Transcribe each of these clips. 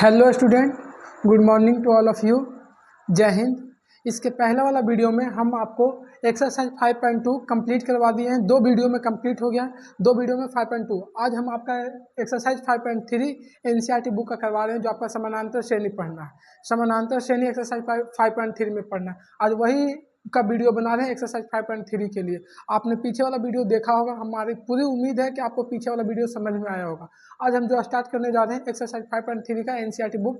Hello student, good morning to all of you. जय हिंद। इसके पहले वाला वीडियो में हम आपको एक्सरसाइज 5.2 कंप्लीट करवा दिए हैं। 2 वीडियो में कंप्लीट हो गया, 2 वीडियो में 5.2। आज हम आपका एक्सरसाइज 5.3 एनसीईआरटी बुक का करवा रहे हैं, जो आपका समानांतर श्रेणी पढ़ना है। समानांतर श्रेणी एक्सरसाइज 5.3 में पढ़ना है। आज वही का वीडियो बना रहे हैं एक्सरसाइज 5.3 के लिए। आपने पीछे वाला वीडियो देखा होगा, हमारी पूरी उम्मीद है कि आपको पीछे वाला वीडियो समझ में आया होगा। आज हम जो स्टार्ट करने जा रहे हैं एक्सरसाइज 5.3 का एनसीईआरटी बुक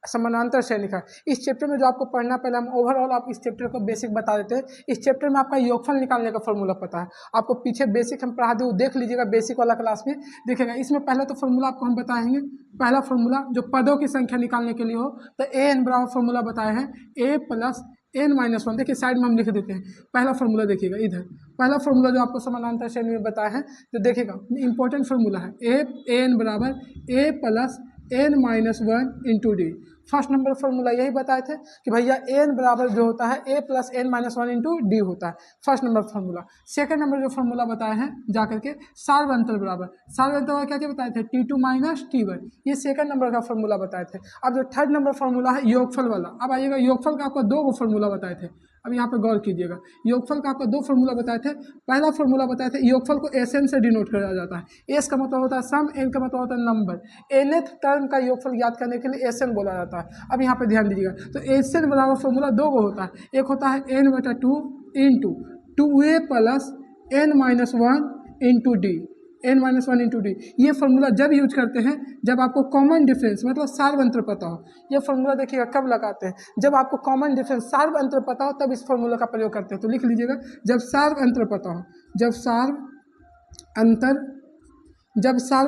समानांतर श्रेणी का। इस चैप्टर में जो आपको पढ़ना, पहले हम ओवरऑल आप इस चैप्टर को बेसिक बता देते हैं। इस चैप्टर में आपका योगफल निकालने का फॉर्मूला पता है आपको। पीछे बेसिक हम पढ़ा दें, देख लीजिएगा, बेसिक वाला क्लास में देखेगा। इसमें पहले तो फॉर्मूला आपको हम बताएंगे। पहला फॉर्मूला जो पदों की संख्या निकालने के लिए हो, तो ए एन बराबर फॉर्मूला बताया है a plus n minus one. देखिए साइड में हम लिख देते हैं। पहला फॉर्मूला देखिएगा इधर, पहला फॉर्मूला जो आपको समानांतर श्रेणी में बताया है, तो देखिएगा इंपॉर्टेंट फॉर्मूला है ए एन बराबर a plus n minus one into d. First number formula यही बताए थे कि भैया एन बराबर जो होता है a plus n minus one into d होता है, first number formula. Second number जो फॉर्मूला बताया है जाकर के सार्वअंतर बराबर, सार्वअंतर क्या क्या बताए थे, T2 माइनस T1, ये सेकंड नंबर का फॉर्मूला बताए थे। अब जो थर्ड नंबर फॉर्मूला है योगफल वाला, अब आइएगा योगफल का आपको 2 फॉर्मूला बताए थे। अब यहाँ पे गौर कीजिएगा, योगफल का आपको 2 फॉर्मूला बताए थे। पहला फॉर्मूला बताए थे योगफल को एसएन से डिनोट किया जाता है। एस का मतलब होता है सम, एन का मतलब होता है नंबर। एनथ टर्म का योगफल ज्ञात करने के लिए एसएन बोला जाता है। अब यहाँ पे ध्यान दीजिएगा, तो एसएन बराबर फॉर्मूला 2 को होता है। एक होता है एन बटा 2 into 2a plus n minus one into d, n minus one into d. ये फॉर्मूला जब यूज करते हैं जब आपको कॉमन डिफरेंस मतलब सार्व अंतर पता हो। ये फॉर्मूला देखिएगा कब लगाते हैं, जब आपको कॉमन डिफरेंस सार्व अंतर पता हो, तब इस फॉर्मूला का प्रयोग करते हैं। तो लिख लीजिएगा, जब सार्व अंतर पता हो, जब सार्व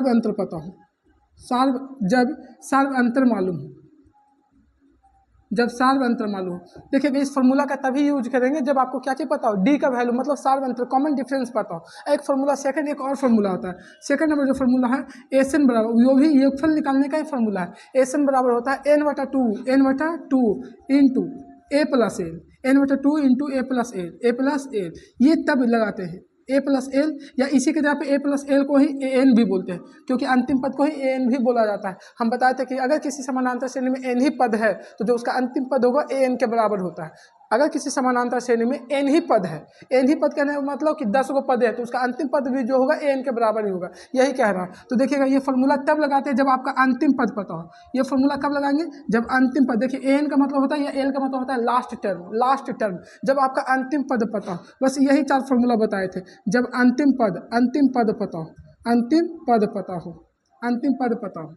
अंतर पता हो, जब सार्व अंतर मालूम हो, जब सार्व अंतर मालूम हो। देखिएगा इस फॉर्मूला का तभी यूज करेंगे जब आपको क्या चीज़ पता हो, डी का वैल्यू मतलब सार्व अंतर कॉमन डिफरेंस पता हो। एक फॉर्मूला सेकंड, एक और फॉर्मूला होता है। सेकंड नंबर जो फॉर्मूला है एस एन बराबर, वो भी योगफल निकालने का ही फॉर्मूला है। एस एन बराबर होता है एन बटा टू इंटू ए प्लस एन, एन बटा 2 इंटू ए प्लस एन। ये तब लगाते हैं ए प्लस एल, या इसी के जगह पे ए प्लस एल को ही ए एन भी बोलते हैं, क्योंकि अंतिम पद को ही ए एन भी बोला जाता है। हम बताए थे कि अगर किसी समानांतर श्रेणी में एन ही पद है, तो जो उसका अंतिम पद होगा ए एन के बराबर होता है। अगर किसी समानांतर श्रेणी में एन ही पद है, एन ही पद कहने का मतलब कि 10 को पद है, तो उसका अंतिम पद भी जो होगा ए एन के बराबर ही होगा, यही कह रहा है। तो देखिएगा ये फॉर्मूला तब लगाते हैं जब आपका अंतिम पद पता हो। ये फॉर्मूला कब लगाएंगे, जब अंतिम पद, देखिए ए एन का मतलब होता है या एल का मतलब होता है लास्ट टर्म, जब आपका अंतिम पद पता हो। बस यही 4 फॉर्मूला बताए थे। जब अंतिम पद पता हो, अंतिम पद पता हो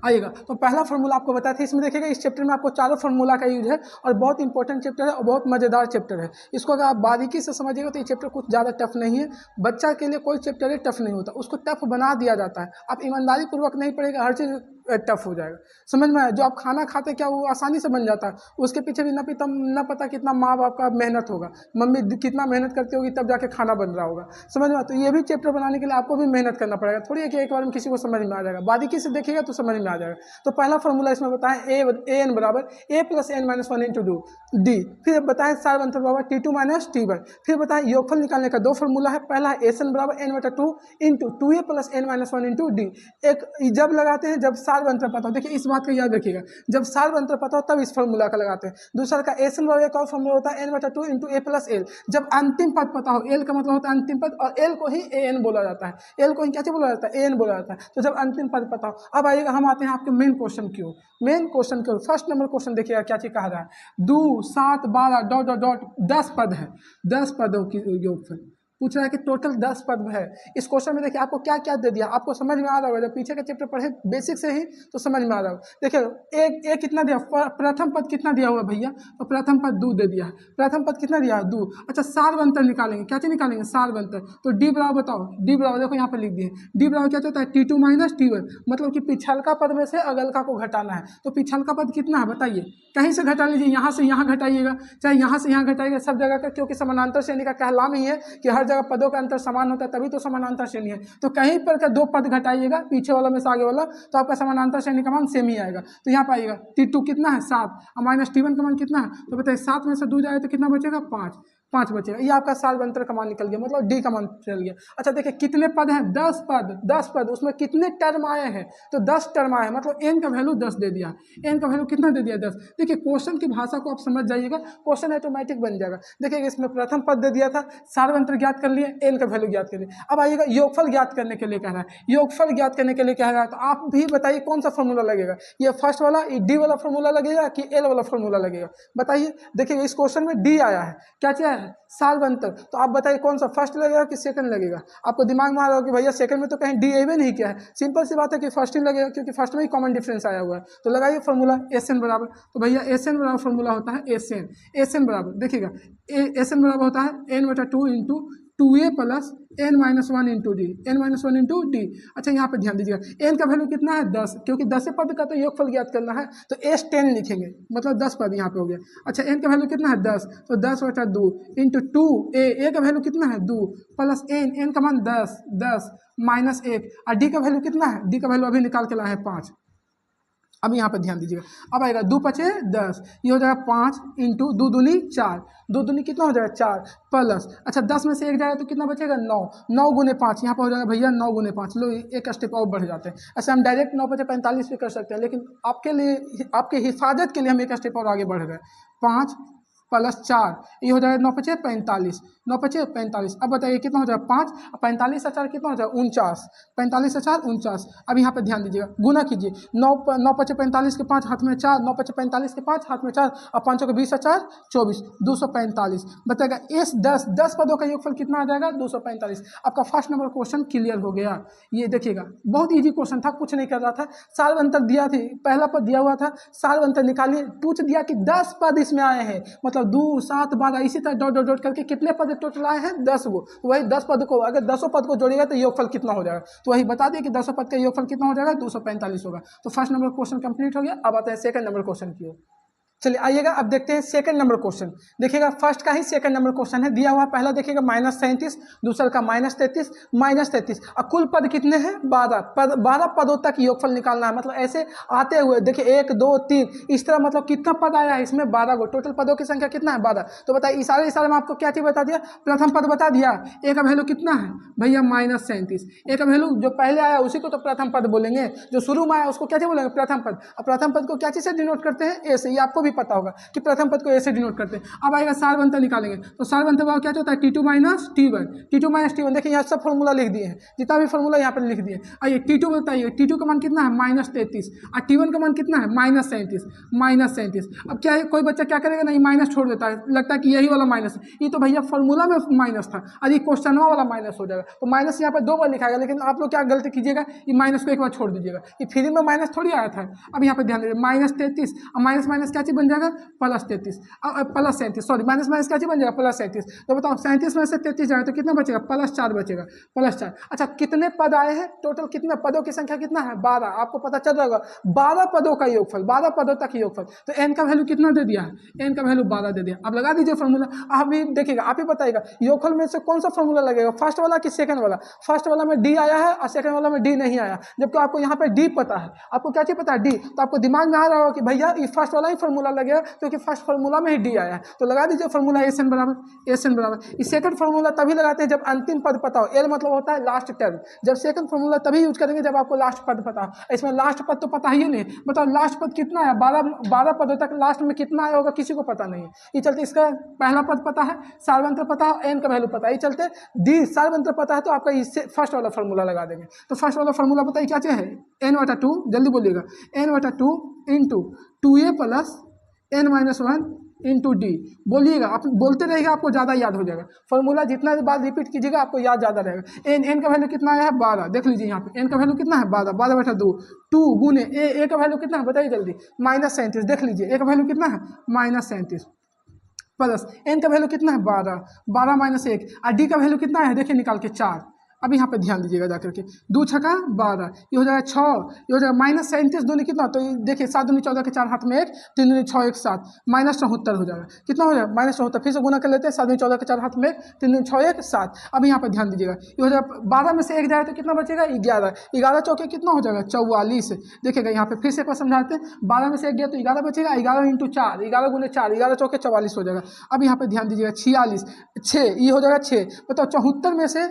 आइएगा। तो पहला फॉर्मूला आपको बताया था। इसमें देखिएगा इस चैप्टर में आपको चारों फॉर्मूला का यूज है, और बहुत इंपॉर्टेंट चैप्टर है और बहुत मज़ेदार चैप्टर है। इसको अगर आप बारीकी से समझिएगा तो ये चैप्टर कुछ ज़्यादा टफ नहीं है। बच्चा के लिए कोई चैप्टर ही टफ नहीं होता, उसको टफ बना दिया जाता है। आप ईमानदारी पूर्वक नहीं पढ़ेगा, हर चीज़ टफ हो जाएगा। समझ में आया? जो आप खाना खाते क्या वो आसानी से बन जाता है, उसके पीछे भी न पता कितना माँ बाप का मेहनत होगा, मम्मी कितना मेहनत करती होगी, तब जाके खाना बन रहा होगा। समझ में? तो ये भी चैप्टर बनाने के लिए आपको भी मेहनत करना पड़ेगा। थोड़ी है कि एक बार में किसी को समझ में आ जाएगा, बारीकी से देखिएगा तो समझ में आ जाएगा। तो पहला फॉर्मूला इसमें बताएं ए एन बराबर a plus n minus one into d. फिर बताएं सार्व अंतर बराबर T2 माइनस T1। फिर बताएं योगफल निकालने का 2 फॉर्मूला है। पहला है एस एन बराबर एन बटा 2 into 2a plus n minus one into d. एक जब लगाते हैं जब सार्व अंतर पता हो। देखिए इस बात को याद रखिएगा, जब सार्व अंतर पता हो तब इस फॉर्मूला का लगाते हैं। दूसरा का एस एन बराबर एक और फॉर्मूला होता है एन बटा 2 इंटू ए प्लस एल। जब अंतिम पद पता हो, एल का मतलब होता है अंतिम पद, और एल को ही ए एन बोला जाता है। एल को ही क्या बोला जाता है, ए एन बोला जाता है। तो जब अंतिम पद पता हो। अब आइएगा हम आते हैं आपके मेन क्वेश्चन की ओर। फर्स्ट नंबर क्वेश्चन देखिएगा क्या चीज कहा रहा है, 2 7 12 डॉट डॉट डॉट 10 पद है, 10 पदों की योगफल पूछ रहा है कि टोटल 10 पद है। इस क्वेश्चन में देखिए आपको क्या क्या दे दिया, आपको समझ में आ रहा होगा। जब पीछे का चैप्टर पढ़े बेसिक से ही तो समझ में आ रहा होगा। देखिए एक कितना दिया, प्रथम पद कितना दिया हुआ भैया, तो प्रथम पद 2 दे दिया है। प्रथम पद कितना दिया है, 2। अच्छा सार्व अंतर निकालेंगे, क्या चीज निकालेंगे, सार्व अंतर। तो डी बराबर बताओ, डी बराबर देखो यहाँ पर लिख दिए, डी बराबर क्या होता है T2 माइनस T1, मतलब कि पिछलका पद में से अगलका को घटाना है। तो पिछलका पद कितना है बताइए, कहीं से घटा लीजिए, यहाँ से यहाँ घटाइएगा, चाहे यहाँ से यहाँ घटाइएगा, सब जगह का, क्योंकि समानांतर श्रेणी का कहलाम ही है कि हर जगह पदों का अंतर समान होता है, तभी तो समानांतर श्रेणी है। तो कहीं पर का 2 पद घटाइएगा, पीछे वाला में से आगे वाला, तो आपका समानांतर श्रेणी का मान सेम ही आएगा। तो यहाँ पाइएगा T2 कितना है 7 और माइनस T1 का मान कितना है, तो बताइए 7 में से 2 जाए तो कितना बचेगा 5। 5 बचेगा। ये आपका सार्वंतर का मान निकल गया, मतलब डी का मान चल गया। अच्छा देखिए कितने पद हैं, 10 पद, 10 पद, उसमें कितने टर्म आए हैं, तो 10 टर्म आए हैं, मतलब एन का वैल्यू 10 दे दिया। एन का वैल्यू कितना दे दिया, 10। देखिए क्वेश्चन की भाषा को आप समझ जाइएगा, क्वेश्चन ऑटोमेटिक बन जाएगा। देखिए इसमें प्रथम पद दे दिया था, सार्वंतर ज्ञात कर लिए, एन का वैल्यू ज्ञात कर लिए। अब आइएगा योगफल ज्ञात करने के लिए कह रहा है, योगफल ज्ञात करने के लिए कह रहा है, तो आप भी बताइए कौन सा फॉर्मूला लगेगा, ये फर्स्ट वाला डी वाला फॉर्मूला लगेगा कि एल वाला फॉर्मूला लगेगा, बताइए। देखिए इस क्वेश्चन में डी आया है, क्या क्या है, सार्वंतर, तो आप बताइए कौन सा, फर्स्ट लगेगा कि सेकंड लगेगा। आपको दिमाग में आ रहा हो कि भैया सेकंड में तो कहीं डी एवे नहीं किया है, सिंपल सी बात है कि फर्स्ट ही लगेगा, क्योंकि फर्स्ट में ही कॉमन डिफरेंस आया हुआ है। तो लगाइए फॉर्मूला एस एन बराबर, तो भैया एस एन बराबर फॉर्मूला होता है एस एन, एस एन बराबर देखिएगा एस एन बराबर होता है एन बटा 2 into 2a plus n minus 1 into d, n minus 1 into d. अच्छा यहाँ पे ध्यान दीजिएगा, n का वैल्यू कितना है, 10, क्योंकि 10 पद का तो योगफल ज्ञात करना है, तो s 10 लिखेंगे, मतलब 10 पद यहाँ पे हो गया। अच्छा n का वैल्यू कितना है, 10, तो 10 बटा 2 इंटू 2a, का वैल्यू कितना है 2 प्लस n का मान 10, 10 माइनस 1, और d का वैल्यू कितना है, d का वैल्यू अभी निकाल के लाए हैं 5। अब यहाँ पे ध्यान दीजिएगा, अब आएगा 2 पचे 10, ये हो जाएगा 5 इंटू 2 दूनी 4, 2 दूनी कितना हो जाएगा 4 प्लस, अच्छा 10 में से 1 जाएगा तो कितना बचेगा 9, 9 गुने 5, यहाँ पर हो जाएगा भैया 9 गुने 5। लो एक स्टेप और बढ़ जाते हैं, ऐसे हम डायरेक्ट 9 पचे 45 भी कर सकते हैं, लेकिन आपके लिए, आपके हिफाजत के लिए हम एक स्टेप और आगे बढ़ गए। 5 प्लस 4, ये हो जाएगा 9 पचे 45, 9 पचे 45। अब बताइए कितना हो जाएगा 5, 45 से 4 कितना हो जाएगा 49, 45 से 4 49। अब यहाँ पे ध्यान दीजिएगा, गुना कीजिए, 9 पचे 45 के 5 हाथ में 4, 9 पचे 45 के 5 हाथ में 4, और 5 के 20 से 4 24, 245 बताएगा। इस 10 पदों का योगफल कितना आ जाएगा 245। आपका फर्स्ट नंबर क्वेश्चन क्लियर हो गया। ये देखिएगा बहुत ईजी क्वेश्चन था, कुछ नहीं कर रहा था, सार्वंतर दिया थी, पहला पद दिया हुआ था, सार्वंतर निकालिए, पूछ दिया कि 10 पद इसमें आए हैं, मतलब 2 7 12 इसी तरह डॉट डॉट डॉट करके कितने पद टोटल आए हैं 10 गो। तो वही 10 पद को अगर 10 पद को जोड़ेगा तो योगफल कितना हो जाएगा, तो वही बता दिए कि 10 पद का योगफल कितना हो जाएगा 245 होगा। तो फर्स्ट नंबर क्वेश्चन कंप्लीट हो गया। अब आते हैं सेकंड नंबर क्वेश्चन की ओर। चलिए आइएगा, अब देखते हैं सेकंड नंबर क्वेश्चन। देखिएगा फर्स्ट का ही सेकंड नंबर क्वेश्चन है, दिया हुआ पहला देखिएगा -37, दूसरा का -33, -33, और कुल पद कितने हैं 12 पदों तक योगफल निकालना है। मतलब ऐसे आते हुए देखिए 1 2 3 इस तरह, मतलब कितना पद आया है इसमें 12 गो, टोटल पदों की संख्या कितना है 12। तो बताइए इशारे में आपको क्या चीज बता दिया, प्रथम पद बता दिया, ए का वैल्यू कितना है भैया -37, ए का वैल्यू जो पहले आया उसी को तो प्रथम पद बोलेंगे, जो शुरू में आया उसको क्या चीज बोलेंगे प्रथम पद। और प्रथम पद को क्या चीज से डिनोट करते हैं, ए से, ये आपको भी पता होगा कि प्रथम पद को ऐसे डिनोट करते हैं। अब आएगा सार्वंतर निकालेंगे, तो सार्वंतर भाव क्या होता है T2 minus T1, T2 minus T1। देखिए यहाँ सब फॉर्मूला लिख दिए हैं, जितना भी फॉर्मूला यहाँ पर लिख दिए। आइए T2 बताइए, T2 का मान कितना है -33, और T1 का मान कितना है -37। अब क्या है, कोई बच्चा क्या करेगा, नहीं माइनस छोड़ देता है, लगता है कि यही वाला माइनस है, ये तो भैया फॉर्मूला में माइनस था, और ये क्वेश्चन वाला माइनस हो जाएगा। तो माइनस यहाँ पर 2 बार लिखाएगा, लेकिन आप लोग क्या गलती कीजिएगा, ये माइनस को एक बार छोड़ दीजिएगा, ये फ्री में माइनस थोड़ी आया था। अब यहाँ पर ध्यान दीजिए -33 और माइनस क्या चीज बन जाएगा +33, प्लस 37, सॉरी माइनस क्या चीज बन जाएगा +37। तो बताओ 37 में से 33 जाएगा तो कितना बचेगा +4 बचेगा, +4। अच्छा कितने पद आए हैं टोटल, कितने पदों की संख्या कितना है 12, आपको पता चल रहा होगा 12 पदों का योगफल, 12 पदों तक योगफल। तो एन का वैल्यू कितना दे दिया है, एन का वैल्यू 12 दे दिया। अब लगा दीजिए फॉर्मूला, अभी देखिएगा आप ही बताइएगा योगफल में से कौन सा फॉर्मूला लगेगा, फर्स्ट वाला कि सेकंड वाला। फर्स्ट वाला में डी आया है और सेकंड वाला में डी नहीं आया, जबकि आपको यहाँ पे डी पता है, आपको क्या चीज पता है डी, तो आपको दिमाग में आ रहा होगा कि भैया ये फर्स्ट वाला ही फॉर्मूला लगेगा, क्योंकि फर्स्ट फॉर्मूला में ही डी आया है। तो लगा दीजिए फॉर्मूला एस एन बराबर। इस सेकंड फॉर्मूला तभी लगाते हैं जब अंतिम पद पता हो, एल मतलब होता है लास्ट टर्म। जब सेकंड फॉर्मूला तभी यूज करेंगे जब आपको लास्ट पद पता हो, इसमें लास्ट पद तो पता ही नहीं। बताओ लास्ट पद कितना है, 12 पदों तक लास्ट में कितना आया होगा किसी को पता नहीं है। ये चलते इसका पहला पद पता है, सार्वंत्र पता है, एन का वैल्यू पता है, ये चलते डी सार्वंत्र पता है, तो आपका इससे फर्स्ट वाला फॉर्मूला लगा देंगे। तो फर्स्ट वाला फॉर्मूला बताइए क्या चाहिए, n/2, जल्दी बोलिएगा, n/2 into 2a plus n-1 into D. बोलिएगा, आप बोलते रहेगा आपको ज़्यादा याद हो जाएगा। फॉर्मूला जितना बार रिपीट कीजिएगा आपको याद ज़्यादा रहेगा। एन का वैल्यू कितना आया है 12, देख लीजिए यहाँ पे एन का वैल्यू कितना है 12, 12/2, 2 गुने ए का वैल्यू कितना है बताइए जल्दी, -37, देख लीजिए ए का वैल्यू कितना है -37 प्लस एन का वैल्यू कितना है 12 -1, और डी का वैल्यू कितना है देखिए निकाल के 4। अब यहाँ पे ध्यान दीजिएगा जाकर के, 2 छक्का 12, ये हो जाएगा 6, ये हो जाएगा -37 दूनी कितना, तो ये देखिए 7 दूनी 14 के 4 हाथ में 1, 3 दूनी 6 1 7, -74 हो जाएगा। कितना हो जाएगा -74, फिर से गुना कर लेते हैं, 7 दूनी 14 के 4 हाथ में 1, 3 दूनी 6 1 7। अब यहाँ पे ध्यान दीजिएगा, ये हो जाएगा 12 में से 1 जाए तो कितना बचेगा 11, 11 चौके कितना हो जाएगा 44। देखिएगा यहाँ पे फिर से एक बार समझाते हैं, 12 में से 1 गया तो 11 बचेगा, 11 × 4, 11 गुने 4, 11 चौके 44 हो जाएगा। अब यहाँ पे ध्यान दीजिएगा 46, 6 ये हो जाएगा 6, बताओ 74 में से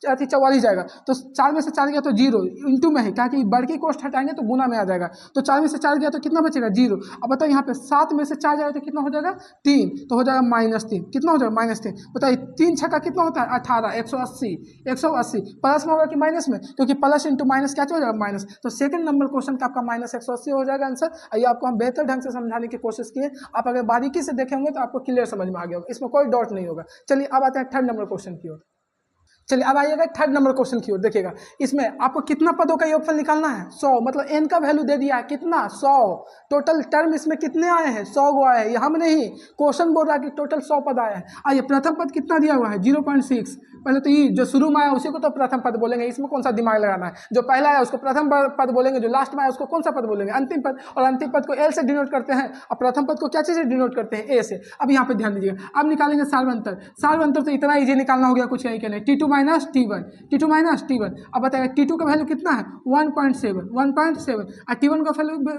44 जाएगा, तो 4 में से 4 गया तो 0, इंटू में है क्या कि बढ़ की कोष्ठ हटाएंगे तो गुना में आ जाएगा, तो 4 में से 4 गया तो कितना बचेगा 0। अब बताओ यहाँ पे 7 में से 4 जाएगा तो कितना हो जाएगा 3, तो हो जाएगा -3, कितना हो जाएगा -3। बताइए 3 छक्का कितना होता है 18, 180, 180 प्लस में होगा कि माइनस में, क्योंकि प्लस इंटू माइनस क्या हो जाएगा माइनस, तो सेकंड नंबर क्वेश्चन का आपका -180 हो जाएगा आंसर। ये आपको हम बेहतर ढंग से समझाने की कोशिश किए, आप अगर बारीकी से देखेंगे तो आपको क्लियर समझ में आ गया होगा, इसमें कोई डाउट नहीं होगा। चलिए अब आते हैं थर्ड नंबर क्वेश्चन की ओर। चलिए अब आइएगा थर्ड नंबर क्वेश्चन की ओर। देखिएगा इसमें आपको कितना पदों का योगफल निकालना है 100, मतलब n का वैल्यू दे दिया है कितना 100, टोटल टर्म इसमें कितने आए हैं 100 गो आए हैं, ये हम नहीं, क्वेश्चन बोल रहा है कि टोटल 100 पद आए हैं। आइए प्रथम पद कितना दिया हुआ है 0.6, पहले तो ये जो शुरू में आया उसी को तो प्रथम पद बोलेंगे, इसमें कौन सा दिमाग लगाना है, जो पहला आया उसको प्रथम पद बोलेंगे, जो लास्ट में आया उसको कौन सा पद बोलेंगे अंतिम पद, और अंतिम पद को L से डिनोट करते हैं और प्रथम पद को क्या चीज़ से डिनोट करते हैं A से। अब यहाँ पे ध्यान दीजिएगा, अब निकालेंगे सार्वंतर, सार्वंतर तो इतना ईजी निकालना हो गया, कुछ यही कहने T2 - T1, T2 - T1। अब बताएगा T2 का वैल्यू कितना है 1.7, 1.7, और T1 का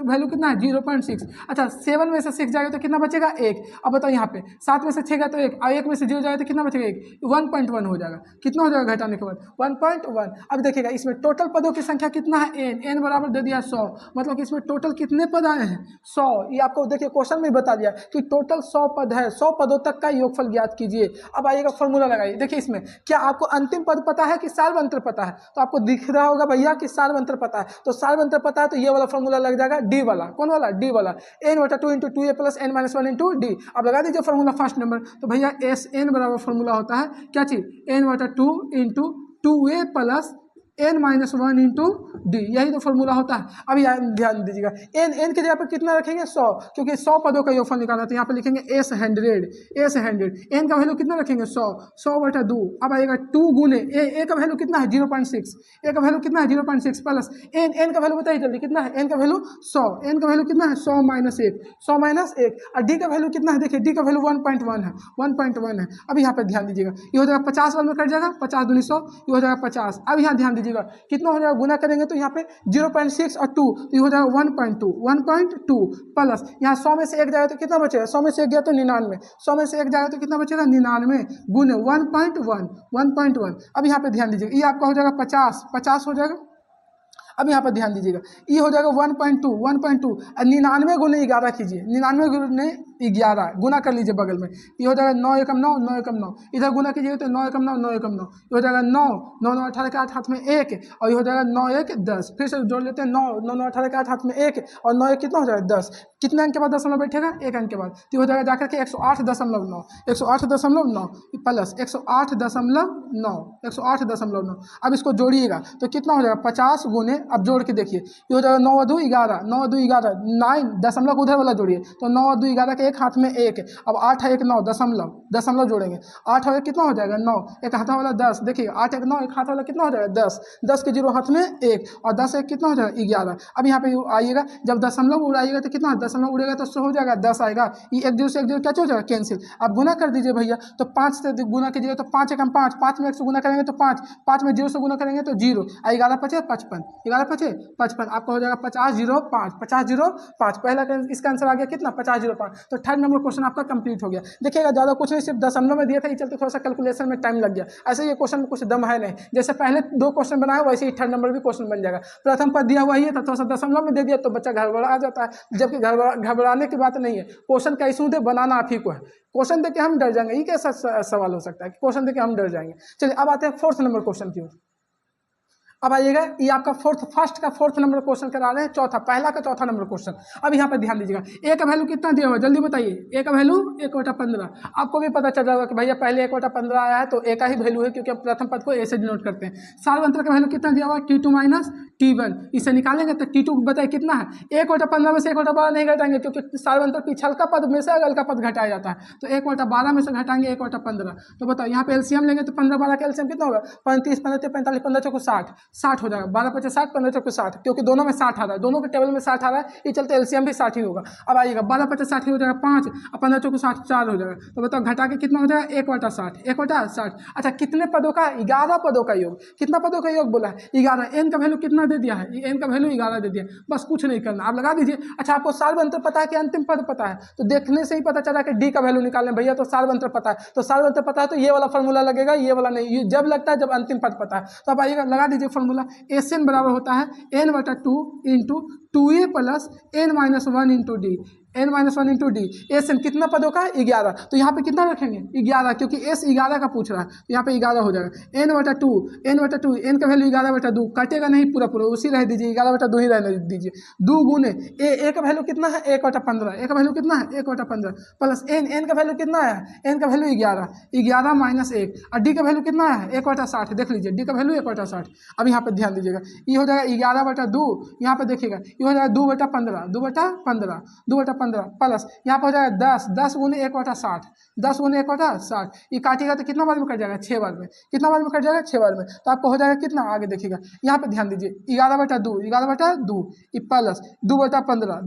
वैल्यू कितना है 0.6। अच्छा 7 में से 6 जाएगा तो कितना बचेगा 1। अब बताओ यहाँ पे 7 में से 6 गया तो 1, और 1 में से 0 जाएगा तो कितना बचेगा 1, 1.1 हो जाएगा। कितना हो जाएगा घटाने के बाद 1.1। अब देखिएगा इसमें टोटल पदों की संख्या कितना है n बराबर दे दिया 100, मतलब कि इसमें टोटल कितने पद आए हैं 100। ये आपको देखिए क्वेश्चन में बता दिया कि टोटल 100 पद है, 100 पदों तक का योगफल ज्ञात कीजिए। अब आइएगा फॉर्मूला लगाइए, देखिए इसमें क्या आपको अंतिम पद पता है कि सार्वंत्र पता है, तो आपको दिख रहा होगा भैया कि सार्वंत्र पता है, तो सार्वंत्र पता है तो ये वाला फॉर्मूला लग जाएगा डी वाला, कौन वाला डी वाला, n/2 × 2a + n - 1 × d। अब लगा दीजिए फॉर्मूला फर्स्ट नंबर, तो भैया Sn बराबर फॉर्मूला होता है क्या चीज n/2 × 2a + n - 1 × d, यही तो फॉर्मूला होता है। अब यहाँ ध्यान दीजिएगा n के जगह पर कितना रखेंगे 100, क्योंकि 100 पदों का योगफल निकालना, तो यहाँ पे लिखेंगे S100, n का वैल्यू कितना रखेंगे 100, 100/2। अब आएगा 2 गुने a का वैल्यू कितना है 0.6, a का वैल्यू कितना है 0.6 प्लस n का वैल्यू बताइए जल्दी कितना है, n का वैल्यू 100, n का वैल्यू कितना है 100 - 1, 100 - 1, और d का वैल्यू कितना है, देखिए d का वैल्यू 1.1 है, 1.1 है। अब यहाँ पे ध्यान दीजिएगा, ये हो जाएगा 50 वाले में कट जाएगा, 50 दूनी 100, ये हो जाएगा 50। अब यहाँ ध्यान दीजिएगा कितना हो जाएगा, गुना करेंगे तो यहाँ पे 0.6 और 2, तो ये हो जाएगा 1.2 प्लस यहाँ 100 में से 1 जाएगा तो कितना बचेगा, 100 में से 1 गया तो 99, 100 में से 1 जाएगा तो कितना बचेगा 99 गुने 1.1। अब यहाँ पे ध्यान दीजिएगा, ये आपका हो जाएगा 50 हो जाएगा। अब यहाँ पर ध्यान दीजिएगा, ये हो जाएगा 1.2 और 99 गुने 11 कीजिए, 99 गुने 11 गुना कर लीजिए बगल में, ये हो जाएगा 9 एकम 9, 9 एकम 9, इधर गुना कीजिएगा तो 9 एकम 9, 9 एकम 9, ये हो जाएगा 9, 9 9 18 के 8 हाथ में 1, और ये हो जाएगा 9 1 10। फिर से जोड़ लेते हैं 9 9 9 18 के 8 हाथ में 1, और 9 1 कितना हो जाएगा 10। कितने अंक के बाद दशमलव बैठेगा, 1 अंक के बाद, तो ये हो जाएगा जाकर के 108.9, 108.9 प्लस 108.9, 108.9। अब इसको जोड़िएगा तो कितना हो जाएगा 50 गुने, अब जोड़ के देखिए, ये हो जाएगा 9 2 11, 9 2 11, 9 दशमलव उधर वाला जोड़िए, तो 9 2 11 के 1 हाथ में 1, अब 8 1 9 दशमलव जोड़ेंगे, 8 और 1 कितना हो जाएगा 9, एक हाथ वाला 10, देखिए 8 1 9, एक हाथ वाला कितना हो जाएगा 10, 10 के 0 हाथ में 1, और 10 1 कितना हो जाएगा 11। अब यहाँ पे आइएगा, जब दशमलव उड़ाइएगा तो कितना दशमलव उड़ेगा तो 100 हो जाएगा, 10 आएगा, ये 1 0 से 1 0 क्या हो जाएगा कैंसिल। अब गुना कर दीजिए भैया, तो 5 से गुना कीजिएगा तो 5 एकम 5, 5 में 1 से गुना करेंगे तो 5, 5 में 0 से गुना करेंगे तो 0, 11 5 55, 11 5 55, आपका हो जाएगा 5005, 5005। पहला इसका आंसर आ गया कितना 5005। तो थर्ड नंबर क्वेश्चन आपका कंप्लीट हो गया। देखिएगा ज़्यादा कुछ नहीं, सिर्फ दशमलव में दिया था, ये चलते थोड़ा सा कैलकुलेशन में टाइम लग गया। ऐसे ये क्वेश्चन में कुछ दम है नहीं, जैसे पहले 2 क्वेश्चन बनाए वैसे ही थर्ड नंबर भी क्वेश्चन बन जाएगा। प्रथम पद दिया हुआ ही है, थोड़ा सा दशमलव में दे दिया तो बच्चा घबरा जाता है, जबकि घबराने की बात नहीं है। क्वेश्चन कैसे दे बनाना आप ही को है, क्वेश्चन देके हम डर जाएंगे, ये कैसा सवाल हो सकता है कि क्वेश्चन देके हम डर जाएंगे। चलिए अब आते हैं फोर्थ नंबर क्वेश्चन की ओर। अब आइएगा, ये आपका फर्स्ट का फोर्थ नंबर क्वेश्चन करा रहे हैं, पहला का चौथा नंबर क्वेश्चन। अब यहाँ पे ध्यान दीजिएगा, ए का वैल्यू कितना दिया हुआ है जल्दी बताइए। ए का वैल्यू 1/15। आपको भी पता चल रहा होगा कि भैया पहले 1/15 आया है तो ए का ही वैल्यू है, क्योंकि प्रथम पद को ए से डिनोट करते हैं। सार्वंतर का वैल्यू कितना दिया हुआ है, T2 माइनस T1। इसे निकालेंगे तो T2 बताइए कितना है, 1/15 में से 1/12 नहीं घटाएंगे, क्योंकि सार्वंतर पिछल का पद में से अगल का पद घटाया जाता है, तो 1/12 में से घटाएंगे 1/15। तो बताओ यहाँ पे एलसीएम लेंगे तो 15-12 का एलसीएम कितना होगा, 35, 15, 45, 15 चौको 60, 60 हो जाएगा। 12×5 60, 15 चौको 60, क्योंकि दोनों में 60 आ रहा है, दोनों के टेबल में 60 आ रहा है, ये चलते एलसीएम भी 60 ही होगा। अब आइएगा 12×5 60 हो जाएगा 5, और 15 चौको 60 4 हो जाएगा। तो बताओ घटा के कितना हो जाएगा, 1/60, 1/60। अच्छा कितने पदों का, 11 पदों का योग। कितना पदों का योग बोला है, 11। एन का वैल्यू कितना दे दिया है, एन का वैल्यू 11 दे दिया, बस कुछ नहीं करना, आप लगा दीजिए। अच्छा आपको सार्वंतर पता है कि अंतिम पद पता है, तो देखने से ही पता चला कि डी का वैल्यू निकालने भैया, तो सार्वंतर पता है, तो सार्वंतर पता है तो ये वाला फॉर्मूला लगेगा, ये वाला नहीं, ये जब लगता है जब अंतिम पद पता है। तो अब आइएगा लगा दीजिए फॉर्मूला, एसएन बराबर होता है n/2 into 2a plus n-1 into d, n-1 into d. S n कितना पदों का, 11। तो यहाँ पे कितना रखेंगे, 11, क्योंकि एस 11 का पूछ रहा है, तो यहाँ पे 11 हो जाएगा। n/2 n का वैल्यू 11/2 काटेगा नहीं, पूरा पूरा उसी रह दीजिए, 11/2 ही रहने दीजिए। 2 गुने ए का वैल्यू कितना है, 1/15। ए का वैल्यू कितना है, 1/15 प्लस एन का वैल्यू कितना है, एन का वैल्यू 11, 11 माइनस 1, और डी का वैल्यू कितना है, 1/60। देख लीजिए डी का वैल्यू 1/60। अब यहाँ पे ध्यान दीजिएगा, ये हो जाएगा 11/2, यहाँ पे देखिएगा ये हो जाएगा 2/15, 2/15 प्लस यहाँ पर हो जाएगा 10 गुने 1/60, 10 गुने 1/60। ये काटिएगा तो कितना बार में कट जाएगा, 6 बार में। कितना बार में कट जाएगा, 6 बार में। तो आपको हो जाएगा कितना, आगे देखिएगा यहाँ पे ध्यान दीजिए, 11/2 प्लस 2/15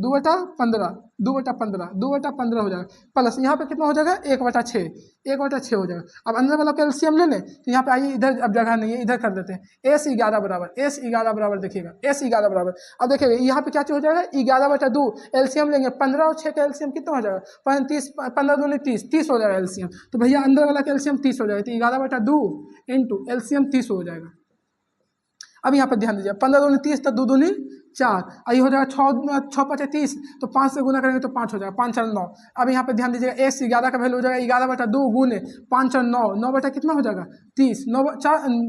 2/15 हो जाएगा, प्लस यहाँ पे कितना हो जाएगा, 1/6 1/6 हो जाएगा। अब अंदर वाला कैल्शियम ले लें, तो यहाँ पे आइए, इधर अब जगह नहीं है, इधर कर देते हैं। S11 बराबर देखिएगा, S11 बराबर। अब देखिएगा यहाँ पे क्या चीज हो जाएगा, 11/2 एलसीएम लेंगे, 15 और 6 का एलसीएम कितना हो जाएगा, 35, 15 दूनी 30 हो जाएगा एलसीएम। तो भैया अंदर वाला कैल्शियम 30 हो जाएगा, तो 11/2 इंटू एलसीएम 30 हो जाएगा। अब यहाँ पर ध्यान दीजिए, 15 दूनी 30, तो 2 दूनी 4, आई हो जाएगा 6 30, तो 5 से गुना करेंगे तो 5 हो जाएगा, 5 4 9। अब यहाँ पे ध्यान दीजिएगा, एस 11 का वैल्यू हो जाएगा 11/2 गुने 5 और 9, 9 बटा कितना हो जाएगा 30,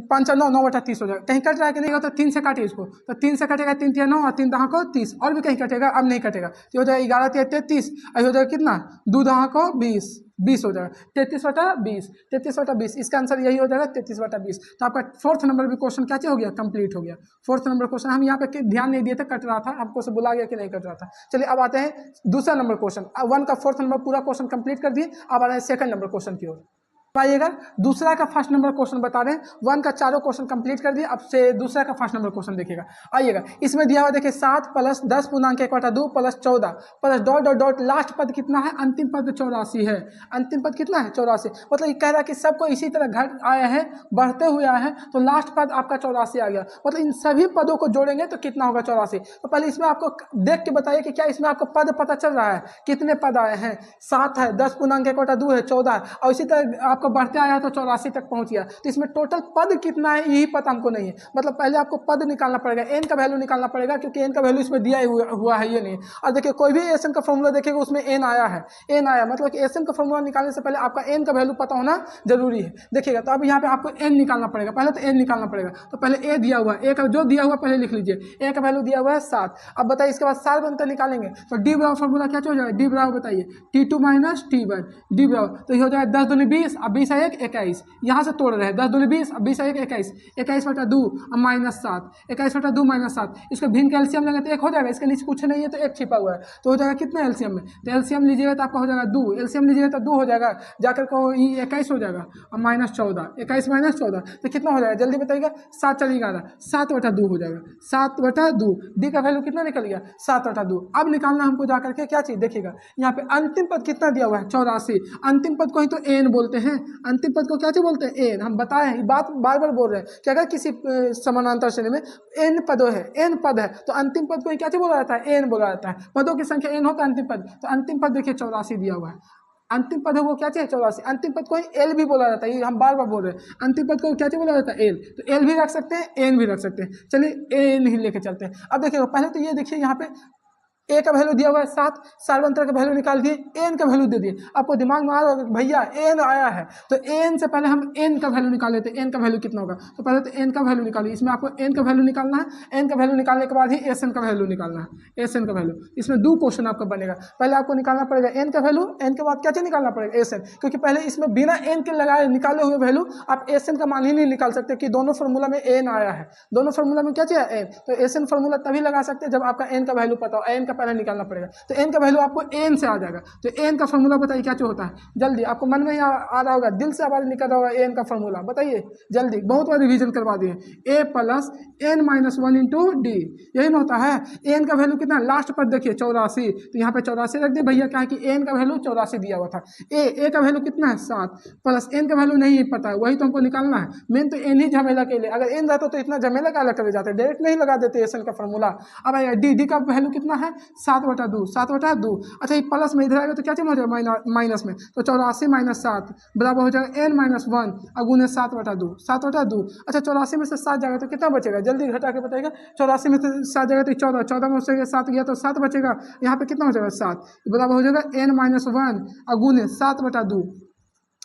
5 और 9, 9/30 हो जाएगा। कहीं कट रहा है कि नहीं, तो 3 से काटिए इसको, तो 3 से कटेगा, 3 3 9 और 3 दहा को 30, और भी कहीं कटेगा, अब नहीं कटेगा, तो हो जाएगा 11 3 33, आई हो जाएगा कितना, 2 दहा को 20 हो जाएगा, 33/20। इसका आंसर यही हो जाएगा 33/20। तो आपका फोर्थ नंबर भी क्वेश्चन क्या हो गया, कंप्लीट हो गया। फोर्थ नंबर क्वेश्चन हम यहाँ पे ध्यान नहीं दिए थे, कट रहा था, आपको से बुला गया कि नहीं कट रहा था। चलिए अब आते हैं दूसरा नंबर क्वेश्चन। 1 का फोर्थ नंबर पूरा क्वेश्चन कंप्लीट कर दिए, अब आ रहे हैं सेकंड नंबर क्वेश्चन की ओर। आइएगा, दूसरा का फर्स्ट नंबर क्वेश्चन बता रहे हैं। 1 का चारों क्वेश्चन कंप्लीट कर दिया, अब से दूसरा का फर्स्ट नंबर क्वेश्चन देखिएगा। आइएगा, इसमें दिया हुआ देखिए 7 प्लस 10 पूर्णांक 1/2 plus 14 plus dot dot dot, last पद कितना है, अंतिम पद 84 है। अंतिम पद कितना है, 84। मतलब ये कह रहा है कि सबको इसी तरह घट आए हैं, बढ़ते हुए आए हैं, तो लास्ट पद आपका 84 आ गया। मतलब इन सभी पदों को जोड़ेंगे तो कितना होगा, 84। तो पहले इसमें आपको देख के बताइए कि क्या इसमें आपको पद पता चल रहा है, कितने पद आए हैं। 7 है, 10 पूर्णांक 1/2 है, 14 है, और इसी तरह आपको बढ़ते आया तो 84 तक पहुंच गया। तो इसमें टोटल पद कितना है यही पता हमको नहीं है। मतलब पहले आपको पद निकालना पड़ेगा, एन का वैल्यू निकालना पड़ेगा, क्योंकि एन का वैल्यू इसमें दिया हुआ है, ये नहीं। और देखिए कोई भी एस एन का फॉर्मूला देखेगा उसमें एन आया है, एन आया, मतलब कि एस एन का फॉर्मूला निकालने से पहले आपका एन का वैल्यू पता होना जरूरी है। देखिएगा, तो अब यहाँ पे आपको एन निकालना पड़ेगा, पहले तो एन निकालना पड़ेगा। तो पहले ए दिया हुआ है, ए का जो दिया हुआ पहले लिख लीजिए, ए का वैल्यू दिया हुआ है 7। अब बताइए इसके बाद सार्वंतर निकालेंगे, तो डी बराबर फॉर्मूला क्या हो जाएगा, डी बराबर बताइए T2 माइनस T1, डी बराबर, तो ये हो जाएगा 10 दूनी 20, अब 20 है 1 21, यहाँ से तोड़ रहे हैं, 10 दूनी 20, अब 20 है 1 21, 21/2 अब -7, 21/2 -7, इसको भिन्न का एलसीएम लेंगे तो 1 हो जाएगा, इसके नीचे कुछ नहीं है तो 1 छिपा हुआ है, तो हो जाएगा कितना एलसीएम में, तो एलसीएम लीजिएगा तो आपका हो जाएगा 2, एलसीएम लीजिएगा तो 2 हो जाएगा, जाकर को 21 हो जाएगा, और -14, 21 -14, तो कितना हो जाएगा जल्दी बताइएगा, 7 4 11, 7/2 हो जाएगा, 7/2। डी का वैल्यू कितना निकल गया, 7/2। अब निकालना हमको जाकर के क्या चीज़, देखिएगा यहाँ पे अंतिम पद कितना दिया हुआ है, 84। अंतिम पद को ही तो एन बोलते हैं, अंतिम पद को क्या चीज़ बोलते हैं, एन। हम बताए हैं, बात बार बार बोल रहे हैं कि अगर किसी समानांतर श्रेणी में एन पदों है, एन पद है, तो अंतिम पद को क्या चीज़ बोला जाता है, एन बोला जाता है। पदों की संख्या एन होता है अंतिम पद, तो अंतिम पद देखिए 84 दिया हुआ है। अंतिम पद है वो क्या चाहिए, 84। अंतिम पद को एल भी बोला जाता है, ये हम बार बार बोल रहे हैं, अंतिम पद को क्या चाहिए बोला जाता है, एल। तो एल भी रख सकते हैं, एन भी रख सकते हैं। चलिए एन ही लेके चलते हैं। अब देखिए पहले तो ये देखिए यहाँ पे ए का वैल्यू दिया हुआ है 7, सार्वंतर का वैल्यू निकाल दिए, एन का वैल्यू दे दिए। आपको दिमाग में आ रहा होगा भैया एन आया है, तो एन से पहले हम एन का वैल्यू निकाल लेते हैं। एन का वैल्यू कितना होगा, तो पहले तो एन का वैल्यू निकालिए। इसमें आपको एन का वैल्यू निकालना है। एन का वैल्यू निकालने के बाद ही एस एन का वैल्यू निकालना है। एस एन का वैल्यू इसमें 2 क्वेश्चन आपका बनेगा। पहले आपको निकालना पड़ेगा एन का वैल्यू, एन के बाद क्या चीज निकालना पड़ेगा, एस एन, क्योंकि पहले इसमें बिना एन के लगाए निकाले हुए वैल्यू आप एस एन का मान ही नहीं निकाल सकते कि दोनों फॉर्मूला में एन आया है। दोनों फॉर्मूला में क्या चाहिए, एन। तो एस एन फॉर्मूला तभी लगा सकते हैं जब आपका एन का वैल्यू पता हो। एन का पहले निकालना पड़ेगा, तो एन का वैल्यू आपको एन से आ जाएगा। तो एन का फॉर्मूला बताइए क्या होता है, जल्दी। आपको मन में ही आ रहा होगा, दिल से आवाज निकल रहा होगा, एन का फॉर्मूला बताइए जल्दी। बहुत बार रिवीजन करवा दिए, a plus n minus 1 into d, यही ना होता है। एन का वैल्यू कितना, लास्ट पद देखिए 84, तो यहाँ पे 84 रख दिए भैया, क्या है कि एन का वैल्यू 84 दिया हुआ था। ए का वैल्यू कितना है 7, प्लस एन का वैल्यू नहीं पता है, वही तो हमको निकालना है। मेन तो एन ही झमेला के लिए, अगर एन रहता तो इतना झमेला क्या करे जाते, डायरेक्ट नहीं लगा देते एस एन का फॉर्मूला। अब आएगा डी का वैल्यू कितना है 7/2, 7/2। अच्छा ये प्लस में इधर आएगा तो क्या चीज हो जाएगा माइनस में, तो 84 माइनस 7 बराबर हो जाएगा एन माइनस 1 अगुने 7/2, 7/2। अच्छा 84 में से 7 जाएगा तो कितना बचेगा, जल्दी घटा के बताइएगा। 84 में से 7 जाएगा तो 14, 14 में से 7 गया तो 7 बचेगा। यहाँ पे कितना हो जाएगा 7 बराबर हो जाएगा एन माइनस 1 अगुने 7/2।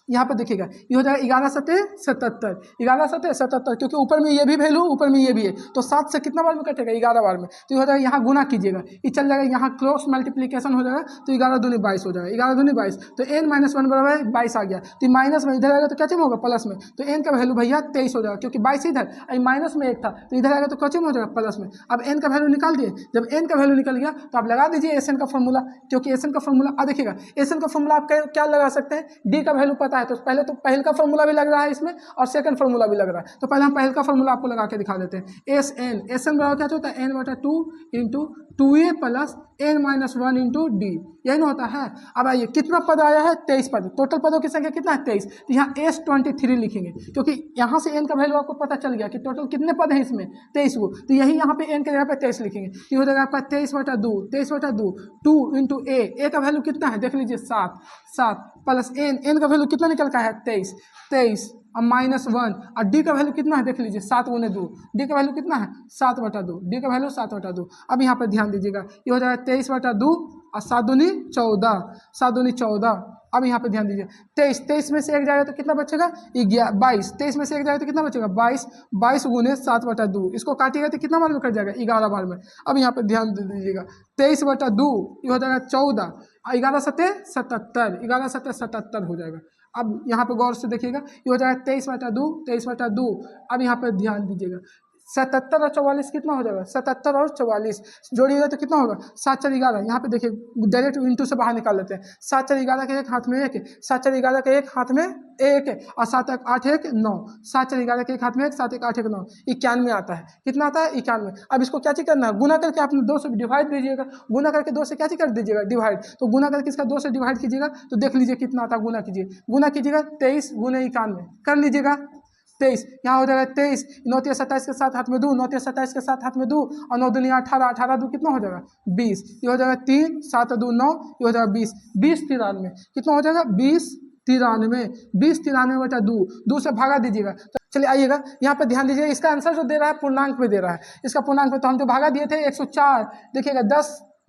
यहाँ पर देखिएगा ये हो जाएगा 11 सत्ते 77, 11 सत्ते 77, क्योंकि ऊपर में ये भी वैल्यू ऊपर में ये भी है, तो 7 से कितना बार में कटेगा 11 बार में, तो ये हो जाएगा यहाँ गुना कीजिएगा, ये चल जाएगा यहाँ क्रॉस मल्टीप्लीकेशन हो जाएगा, तो 11 दूनी 22 हो जाएगा, 11 दूनी 22, तो एन माइनस 1 बराबर 22 आ गया। तो माइनस में इधर आएगा तो क्या चीज होगा प्लस में, तो एन का वैल्यू भैया 23 हो जाएगा, क्योंकि 22 इधर माइनस में 1 था, तो इधर आएगा तो क्या चीज हो जाएगा प्लस में। अब एन का वैल्यू निकाल दिए, जब एन का वैल्यू निकल गया तो आप लगा दीजिए एस एन का फॉर्मूला, क्योंकि एस एन का फॉर्मूला देखिएगा, एस एन का फॉर्मूला आप क्या लगा सकते हैं, डी का वैल्यू पता है, तो पहले तो पहले का फॉर्मूला भी लग रहा है इसमें और सेकंड फॉर्मूला भी लग रहा है, तो पहले हम पहले का फॉर्मूला आपको लगा के दिखा देते हैं। एस एन बराबर क्या होता है n/2 into 2a plus n minus 1 into d, यही ना होता है। अब आइए कितना पद आया है 23 पद, टोटल पदों की संख्या कितना है 23, तो यहाँ S23 लिखेंगे, क्योंकि यहाँ से एन का वैल्यू आपको पता चल गया कि टोटल कितने पद हैं इसमें 23 को, तो यही यहाँ पे एन के जगह पे 23 लिखेंगे, ये हो जाएगा आपका 23/2 2 इंटू ए का वैल्यू कितना है देख लीजिए 7 प्लस एन का वैल्यू कितना निकल का है 23 और माइनस 1 और डी का वैल्यू कितना है देख लीजिए 7 गुने 2, डी का वैल्यू कितना है 7/2, डी का वैल्यू 7/2। अब यहाँ पर ध्यान दीजिएगा ये हो जाएगा 23/2 और 7 दूनी 14, 7 दूनी 14। अब यहाँ पे ध्यान दीजिए 23 में से 1 जाएगा तो कितना बचेगा 22, 23 में से 1 जाएगा तो कितना बचेगा 22 गुने 7/2, इसको काटिएगा तो कितना बार में कट जाएगा 11 बार में। अब यहाँ पे ध्यान दे दीजिएगा 23/2 ये हो जाएगा 14, 11 सत्ते 77, 11 सत्ते 77 हो जाएगा। अब यहाँ पे गौर से देखिएगा ये हो जाएगा 23/2। अब यहाँ पे ध्यान दीजिएगा 77 और 44 कितना हो जाएगा 77 और 44 जोड़िएगा तो कितना होगा 7 4 11। यहाँ पे देखिए डायरेक्ट इंटू से बाहर निकाल लेते हैं, 7 4 11 के एक हाथ में 1 है, 7 4 11 के एक हाथ में 1 है और 7 1 8 1 9, 7 4 11 के एक हाथ में 1, 7 1 8 1 9, 91 आता है। कितना आता है 91। अब इसको क्या चीज करना है गुना करके आपने 2 से डिवाइड दीजिएगा, गुना करके 2 से क्या चीज कर दीजिएगा डिवाइड, तो गुना करके इसका 2 से डिवाइड कीजिएगा तो देख लीजिए कितना आता है, गुना कीजिएगा 23 गुने 91 कर लीजिएगा 23, यहाँ हो जाएगा 23, 9 3 27 के साथ हाथ में 2, 9 3 27 के साथ हाथ में 2 और 9 दूनी 18, 18 2 कितना हो जाएगा 20, ये हो जाएगा 3 7 2 9, ये हो जाएगा 20, 20 93 कितना हो जाएगा 20 93/2, 2 से भागा दीजिएगा। तो चलिए आइएगा यहाँ पे ध्यान दीजिएगा, इसका आंसर जो दे रहा है पूर्णांक में दे रहा है, इसका पूर्णांक में, तो हम जो भागा दिए थे 104 देखिएगा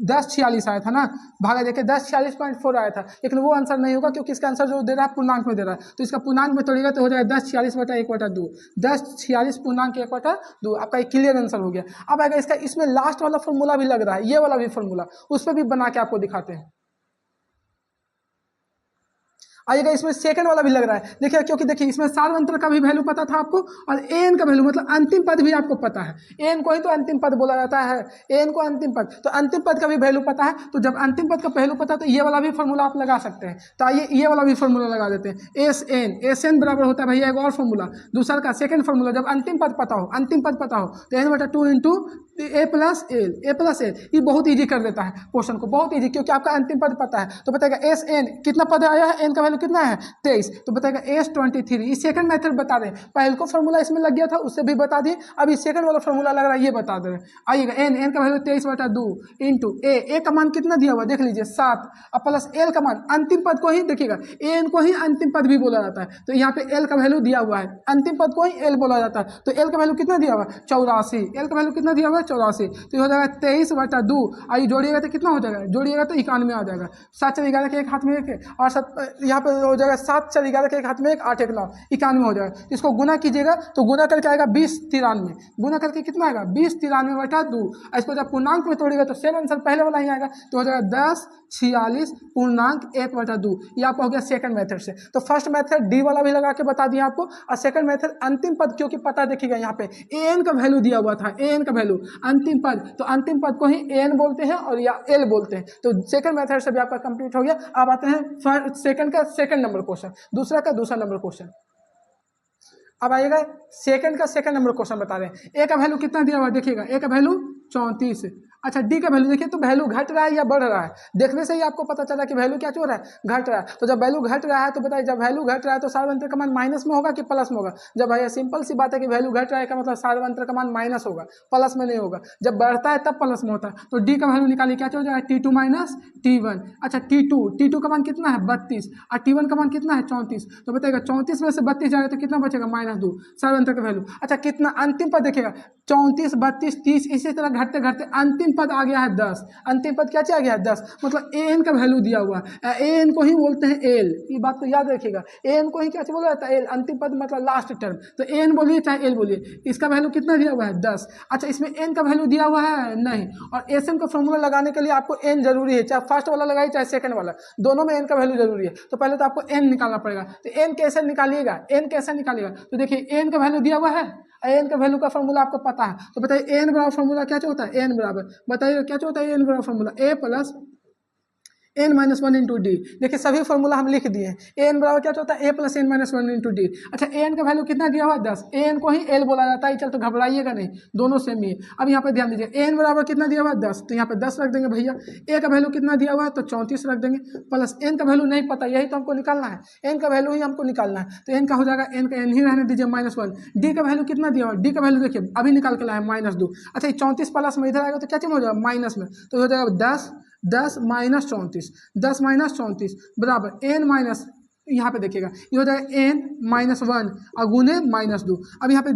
1046 आया था ना, भागा देखिए 1046.4 आया था, लेकिन वो आंसर नहीं होगा क्योंकि इसका आंसर जो दे रहा है पूर्णांक में दे रहा है, तो इसका पूर्णांक में तोड़िएगा तो हो जाएगा 1046/1/2, 1046 पूर्णांक 1/2, आपका एक क्लियर आंसर हो गया। अब आएगा इसका, इसमें लास्ट वाला फॉर्मूला भी लग रहा है, ये वाला भी फॉर्मूला, उस पर भी बना के आपको दिखाते हैं। आइएगा इसमें सेकंड वाला भी लग रहा है, देखिए क्योंकि देखिए इसमें सार्वंतर का भी वैल्यू पता था आपको और एन का वैल्यू मतलब अंतिम पद भी आपको पता है, एन को ही तो अंतिम पद बोला जाता है, एन को अंतिम पद, तो अंतिम पद का भी वैल्यू पता है, तो जब अंतिम पद का वैल्यू पता है तो ये वाला भी फॉर्मूला आप लगा सकते हैं। तो आइए ये वाला भी फॉर्मूला लगा देते हैं, एस एन बराबर होता है भैया एक और फॉर्मूला, दूसरा का सेकंड फॉर्मूला, जब अंतिम पद पता हो तो n/2 into a plus L, ये बहुत ईजी कर देता है क्वेश्चन को, बहुत ईजी, क्योंकि आपका अंतिम पद पता है। तो बताएगा एस एन कितना पद आया है, एन का वैल्यू कितना है 23, तो बताएगा S23। इस सेकंड मेथड बता रहे हैं, पहले को फॉर्मूला इसमें लग गया था उससे भी बता दिए, अब इस सेकंड वाला फॉर्मूला लग रहा है ये बता दे रहे हैं। आइएगा n का वैल्यू 23/2 इंटू ए का मान कितना दिया हुआ देख लीजिए 7, अब प्लस एल का मान, अंतिम पद को ही देखिएगा एन को ही अंतिम पद भी बोला जाता है, तो यहाँ पे एल का वैल्यू दिया हुआ है, अंतिम पद को ही एल बोला जाता है, तो एल का वैल्यू कितना दिया हुआ है 84, एल का वैल्यू कितना दिया हुआ है 84, तो ये हो जाएगा 23/2। आइए जोड़िएगा तो कितना हो जाएगा, जोड़िएगा तो 91 आ जाएगा, 7 4 11 के एक हाथ में एक और 7 यहाँ पे हो जाएगा 7 4 11 के एक हाथ में एक 8 1 9 91 हो जाएगा। इसको गुना कीजिएगा तो गुना करके आएगा 2093, गुना करके कितना आएगा 2093/2। इसको जब पूर्णांक में तोड़िएगा तो सेम आंसर पहले वाला ही आएगा, तो हो जाएगा 1046.1/2। ये आपका हो गया सेकंड मेथड से। तो फर्स्ट मेथड डी वाला भी लगा के बता दिया आपको, और सेकंड मेथड अंतिम पद क्योंकि पता देखिएगा यहाँ पे एन का वैल्यू दिया हुआ था, एन का वैल्यू अंतिम पद, तो अंतिम पद को ही एन बोलते हैं और या एल बोलते हैं। तो सेकंड मेथड से भी आपका कंप्लीट हो गया। अब आते हैं सेकंड का सेकंड नंबर क्वेश्चन, दूसरा का दूसरा नंबर क्वेश्चन। अब आइएगा सेकंड का सेकंड नंबर क्वेश्चन बता रहे हैं। ए का वैल्यू कितना दिया हुआ देखिएगा, ए का वैल्यू 34। अच्छा डी का वैल्यू देखिए, तो वैल्यू घट रहा है या बढ़ रहा है, देखने से ही आपको पता चला कि वैल्यू क्या हो रहा है घट रहा है। तो जब वैल्यू घट रहा है तो बताइए जब वैल्यू घट रहा है तो सार्वंतर का मान माइनस में होगा कि प्लस में होगा। जब भैया सिंपल सी बात है कि वैल्यू घट रहा है का मतलब सार्वंतर का मान माइनस होगा, प्लस में नहीं होगा। जब बढ़ता है तब प्लस में होता है। तो डी का वैल्यू निकालिए, क्या हो जाएगा T2 माइनस T1। अच्छा T2 का मान कितना है 32 और T1 का मान कितना है 34, तो बताइएगा 34 में से 32 जाएगा तो कितना बचेगा -2 सार्वंतर का वैल्यू। अच्छा कितना अंतिम पद देखिएगा 34 32 30, इसी तरह घटते घटते अंतिम पद आ गया है 10, अंतिम पद क्या आ गया है 10, मतलब एन का वैल्यू दिया हुआ है, एन को ही बोलते हैं एल, ये बात तो याद रखिएगा, एन को ही क्या बोला जाता है एल, अंतिम पद मतलब लास्ट टर्म, तो एन बोलिए चाहे एल बोलिए। इसका वैल्यू कितना दिया हुआ है 10। अच्छा इसमें एन का वैल्यू दिया हुआ है नहीं, और एस एन का फॉर्मूला लगाने के लिए आपको एन जरूरी है, चाहे फर्स्ट वाला लगाइए चाहे सेकंड वाला, दोनों में एन का वैल्यू जरूरी है। तो पहले तो आपको एन निकालना पड़ेगा, तो एन कैसे निकालिएगा, एन कैसे निकालिएगा, तो देखिए एन का वैल्यू दिया हुआ है, एन का वैल्यू का फॉर्मूला आपको पता है, तो बताइए एन बराबर फॉर्मूला क्या होता है, एन बराबर बताइए क्या होता है, एन बराबर फॉर्मूला ए प्लस n-1 इंटू डी। देखिए सभी फॉर्मूला हम लिख दिए हैं। एन बराबर क्या होता है a plus n-1 into d. अच्छा एन का वैल्यू कितना दिया हुआ है 10, एन को ही एल बोला जाता है, चल तो घबराइएगा नहीं, दोनों सेम ही है। अब यहाँ पे ध्यान दीजिए एन बराबर कितना दिया हुआ है 10, तो यहाँ पे 10 रख देंगे भैया, ए का वैल्यू कितना दिया हुआ है तो 34 रख देंगे, प्लस एन का वैल्यू नहीं पता, यही तो हमको निकालना है, एन का वैल्यू ही हमको निकालना है, तो एन का हो जाएगा एन का एन ही रहने दीजिए -1। डी का वैल्यू कितना दिया हुआ है, डी का वैल्यू देखिए अभी निकाल के लाए -2। अच्छा 34 प्लस में इधर आएगा तो क्या चीज हो जाएगा माइनस में, तो हो जाएगा 10 माइनस 34, 10 माइनस 34 बराबर एन माइनस, यहाँ पे देखिएगा ये हो जाएगा n-1 और गुने -2। अब यहाँ पे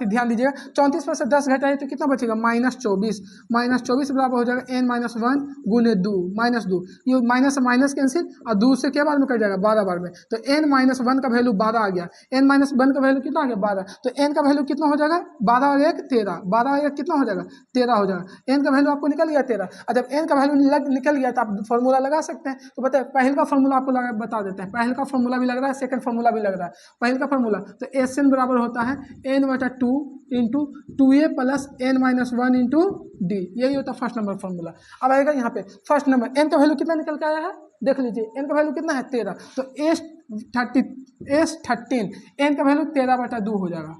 ध्यान दीजिएगा 34 में से 10 घटाए तो कितना बचेगा -24 बराबर हो जाएगा n-1 गुने 2 -2, ये माइनस से माइनस कैंसिल और 2 से क्या बार में कट जाएगा 12 बार में, तो n-1 का वैल्यू 12 आ गया, n-1 का वैल्यू कितना आ गया 12, तो n का वैल्यू कितना हो जाएगा 12 और 1 13, 12 और 1 कितना हो जाएगा 13 हो जाएगा, n का वैल्यू आपको निकल गया 13। और जब n का वैल्यू निकल गया तो आप फॉर्मूला लगा सकते हैं, तो बताए पहले का फॉर्मूला आपको बता देते हैं, पहले का फॉर्मूला भी लग रहा है सेकंड फॉर्मूला भी लग रहा है। पहले का फॉर्मूला तो एस एन बराबर होता है n/2 into 2a plus n-1 into d, यही होता है फर्स्ट नंबर फॉर्मूला। अब आएगा यहाँ पे फर्स्ट नंबर एन का वैल्यू कितना निकल के आया है देख लीजिए, एन का वैल्यू कितना है 13, तो S13 एन का वैल्यू 13/2 हो जाएगा।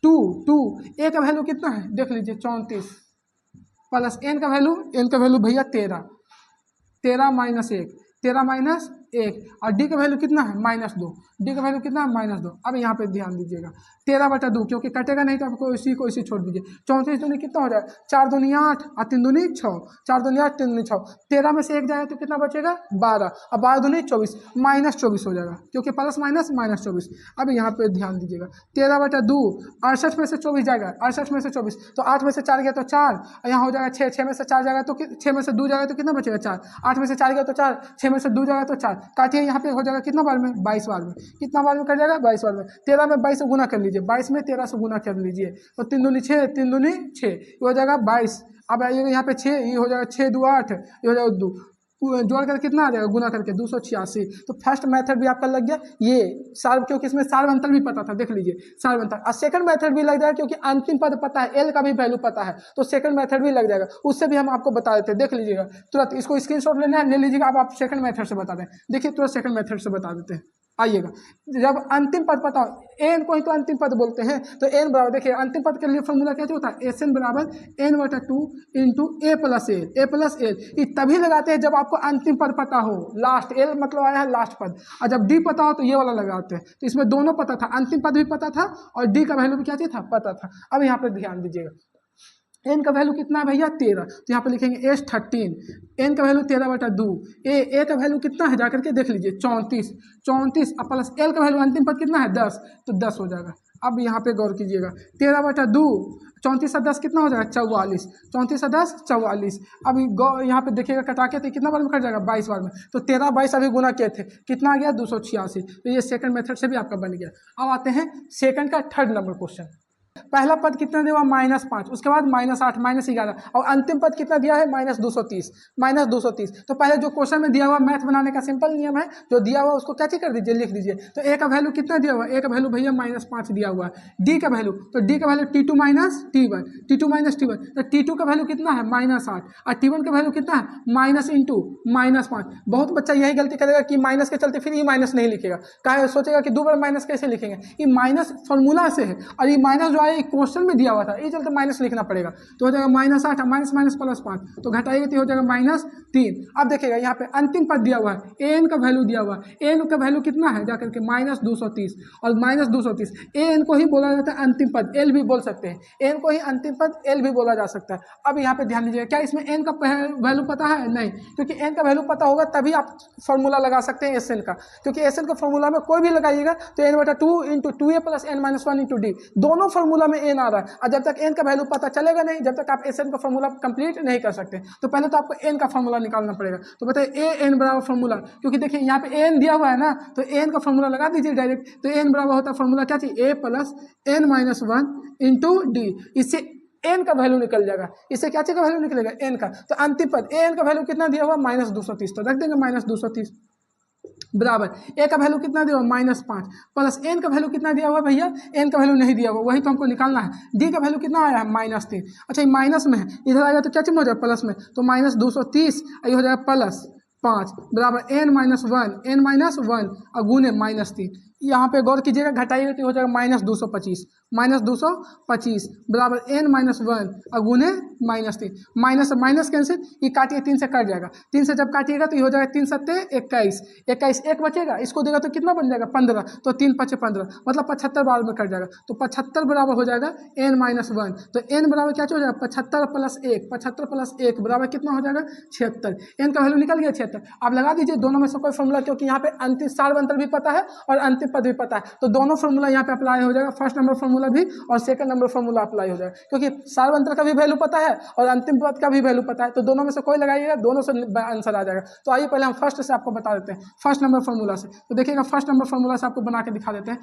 2 ए का वैल्यू कितना है देख लीजिए 34 प्लस एन का वैल्यू भैया 13 माइनस 1 13 माइनस 1 और डी का वैल्यू कितना है -2, डी का वैल्यू कितना है -2। अब यहाँ पे ध्यान दीजिएगा 13/2 क्योंकि कटेगा नहीं तो आपको इसी को इसी छोड़ दीजिए, 34 दूनी कितना हो जाएगा 4 दूनी 8 और 3 दूनी 6, 4 दूनी 8 3 दूनी 6, 13 में से 1 जाएगा तो कितना बचेगा 12 और 12 दूनी 24 -24 हो जाएगा क्योंकि प्लस माइनस -24। अब यहाँ पे ध्यान दीजिएगा 13/2 68 में से 24 जाएगा, 68 में से 24 तो 8 में से 4 गया तो 4 और यहाँ हो जाएगा 6 में से 4 जाएगा तो 6 में से 2 जाएगा तो कितना बचेगा 4, 8 में से 4 गया तो 4, 6 में से 2 जाएगा तो 4, काटिए यहाँ पे हो जाएगा कितना बार में 22 बार में, कितना बार में कट जाएगा 22 बार में। 13 में 22 से गुना कर लीजिए, 22 में 13 से गुना कर लीजिए तो 3 दूनी 6 3 दूनी 6 ये हो जाएगा 22। अब आइएगा यहाँ पे 6 ये हो जाएगा 6 2 8 ये हो जाएगा 2, जोड़ कर कितना आ जाएगा गुना करके 286। तो फर्स्ट मेथड भी आपका लग गया ये सार्व, क्योंकि इसमें सार्वंतर भी पता था देख लीजिए सार्वंतर, और सेकंड मेथड भी लग जाएगा क्योंकि अंतिम पद पता है, एल का भी वैल्यू पता है तो सेकंड मेथड भी लग जाएगा, उससे भी हम आपको बता देते हैं देख लीजिएगा तुरंत। इसको स्क्रीनशॉट लेना है ले लीजिएगा, अब आप सेकंड मेथड से बता दें, देखिए तुरंत सेकंड मेथड से बता देते हैं। आइएगा, जब अंतिम पद पता हो, एन को ही तो अंतिम पद बोलते हैं, तो एन बराबर देखिए अंतिम पद के लिए फॉर्मूला क्या होता है, एस एन बराबर एन बटा 2 इंटू ए प्लस एल। ये तभी लगाते हैं जब आपको अंतिम पद पता हो, लास्ट एल मतलब आया है लास्ट पद, और जब डी पता हो तो ये वाला लगाते हैं। तो इसमें दोनों पता था, अंतिम पद भी पता था और डी का वैल्यू भी क्या था, पता था। अब यहाँ पर ध्यान दीजिएगा, एन का वैल्यू कितना है भैया 13, तो यहाँ पे लिखेंगे एस 13, एन का वैल्यू 13 बटा 2, ए का वैल्यू कितना है जाकर के देख लीजिए 34 और प्लस एल का वैल्यू अंतिम पद कितना है 10, तो 10 हो जाएगा। अब यहाँ पे गौर कीजिएगा, 13 बटा 2, 34 और 10 कितना हो जाएगा 44, 34 और 10 44। अब यहाँ पे देखिएगा कटा के तो कितना बार में कट जाएगा 22 बार में, तो 13 22 अभी गुना किए थे, कितना आ गया 286। तो ये सेकंड मेथड से भी आपका बन गया। अब आते हैं सेकंड का थर्ड नंबर क्वेश्चन। पहला पद कितना दिया हुआ -5, उसके बाद -8 -11 और अंतिम पद कितना दिया है -230। तो पहले जो क्वेश्चन में दिया हुआ मैथ बनाने का सिंपल नियम है, जो दिया हुआ उसको क्या कर दीजिए, लिख दीजिए। तो ए का वैल्यू कितना दिया हुआ, ए का वैल्यू भैया -5 दिया हुआ है। डी का वैल्यू, तो डी का वैल्यू T2 माइनस T1, तो T2 का वैल्यू कितना है -8 और T1 का वैल्यू कितना है माइनस इंटू -5। बहुत बच्चा यही गलती करेगा कि माइनस के चलते फिर ये माइनस नहीं लिखेगा, कहा सोचेगा कि दो बार माइनस कैसे लिखेंगे, ये माइनस फॉर्मूला से है और ये माइनस जो है क्वेश्चन में दिया हुआ था, ये चलते माइनस लिखना पड़ेगा। तो हो जाएगा -8 माइनस +5, तो घटाएगा तो हो जाएगा -3। अब देखिएगा यहाँ पे अंतिम पद दिया हुआ है, एन का वैल्यू दिया हुआ है, एन का वैल्यू कितना है जाकर के -230 और -230। एन को ही बोला जाता है अंतिम पद, एल भी बोल सकते हैं, एन को ही अंतिम पद एल भी बोला जा सकता है। अब यहाँ पे ध्यान दीजिएगा, क्या इसमें एन का वैल्यू पता है, नहीं, क्योंकि एन का वैल्यू पता होगा तभी आप फॉर्मूला लगा सकते हैं एस एन का, क्योंकि एस एन का फॉर्मूला में कोई भी लगाइएगा तो एन बटा 2 into 2a plus n minus 1 into D, दोनों फॉर्मूला में एन आ रहा है। और जब तक एन का वैल्यू पता चलेगा नहीं, जब तक आप एस एन का फॉर्मूला कंप्लीट नहीं कर सकते। तो पहले तो आपको एन का फॉर्मूला निकालना पड़ेगा। तो बताइए ए एन बराबर फॉर्मूला, क्योंकि देखिए यहाँ पे एन दिया हुआ है ना, तो एन का फॉर्मूला लगा दीजिए डायरेक्ट। तो एन बराबर होता है फॉर्मूला क्या चाहिए, a plus n minus 1 into d. इससे एन का वैल्यू निकल जाएगा, इससे क्या चीज का वैल्यू निकलेगा, एन का। तो अंतिम पद एन का वैल्यू कितना दिया हुआ -230, तो रख देंगे -230 बराबर ए का वैल्यू कितना दिया हुआ -5 प्लस एन का वैल्यू कितना दिया हुआ भैया, एन का वैल्यू नहीं दिया हुआ, वही तो हमको निकालना है। डी का वैल्यू कितना आया है -3। अच्छा ये माइनस में है, इधर आएगा तो क्या चीज हो जाएगा प्लस में, तो -230 ये हो जाएगा +5 बराबर n माइनस 1 और गुने -3। यहाँ पे गौर कीजिएगा, घटाइएगा तो हो जाएगा -225 बराबर n माइनस 1 और गुने -3। माइनस कैंसिल, ये काटिए 3 से कट जाएगा, 3 से जब काटिएगा तो ये हो जाएगा 3 सत्ते 21 एक बचेगा, इसको देगा तो कितना बन जाएगा 15, तो 3 5 15 मतलब 75 बार में कट जाएगा। तो 75 बराबर हो जाएगा n माइनस 1, तो n बराबर क्या हो जाएगा 75 प्लस 1 बराबर कितना हो जाएगा 76। n का वैल्यू निकल गया 76। आप लगा दीजिए दोनों में से कोई फॉर्मूला, क्योंकि यहाँ पे अंतिम सार्वंतर भी पता है और अंतिम पद भी पता है, तो दोनों फॉर्मूला यहाँ पे अप्लाई हो जाएगा, फर्स्ट नंबर फॉर्मूला भी और सेकंड नंबर फॉर्मूला अप्लाई हो जाएगा, क्योंकि सार्वंतर का भी वैल्यू पता है और अंतिम पद का भी वैल्यू पता है। तो दोनों में से कोई लगाइएगा, दोनों से आंसर आ जाएगा। तो आइए पहले हम फर्स्ट से आपको बता देते हैं, फर्स्ट नंबर फॉर्मूला से। तो देखिएगा फर्स्ट नंबर फॉर्मूला से आपको बना के दिखा देते हैं।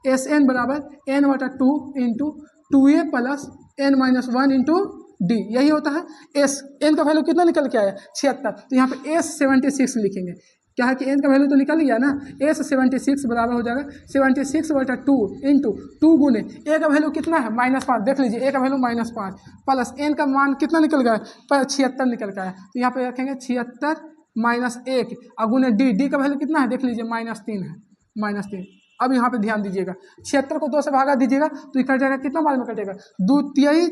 एस एन बराबर n बटा 2 into 2a plus n minus 1 into d, यही होता है। एस एन का वैल्यू कितना निकल के आया 76, तो यहाँ पे एस 76 लिखेंगे। क्या है कि एन का वैल्यू तो निकल गया ना, एस 76 बराबर हो जाएगा 76 बटा 2 इंटू 2 गुने ए का वैल्यू कितना है -5, देख लीजिए ए का वैल्यू -5 प्लस एन का मान कितना निकल गया 76 निकल गया है। तो यहाँ पे रखेंगे 76 माइनस 1 और गुने डी का वैल्यू कितना है देख लीजिए -3 है, -3। अब यहाँ पे ध्यान दीजिएगा, 76 को 2 से भागा दीजिएगा तो ये कट जाएगा, कितना बार में कटेगा 2 तिहाई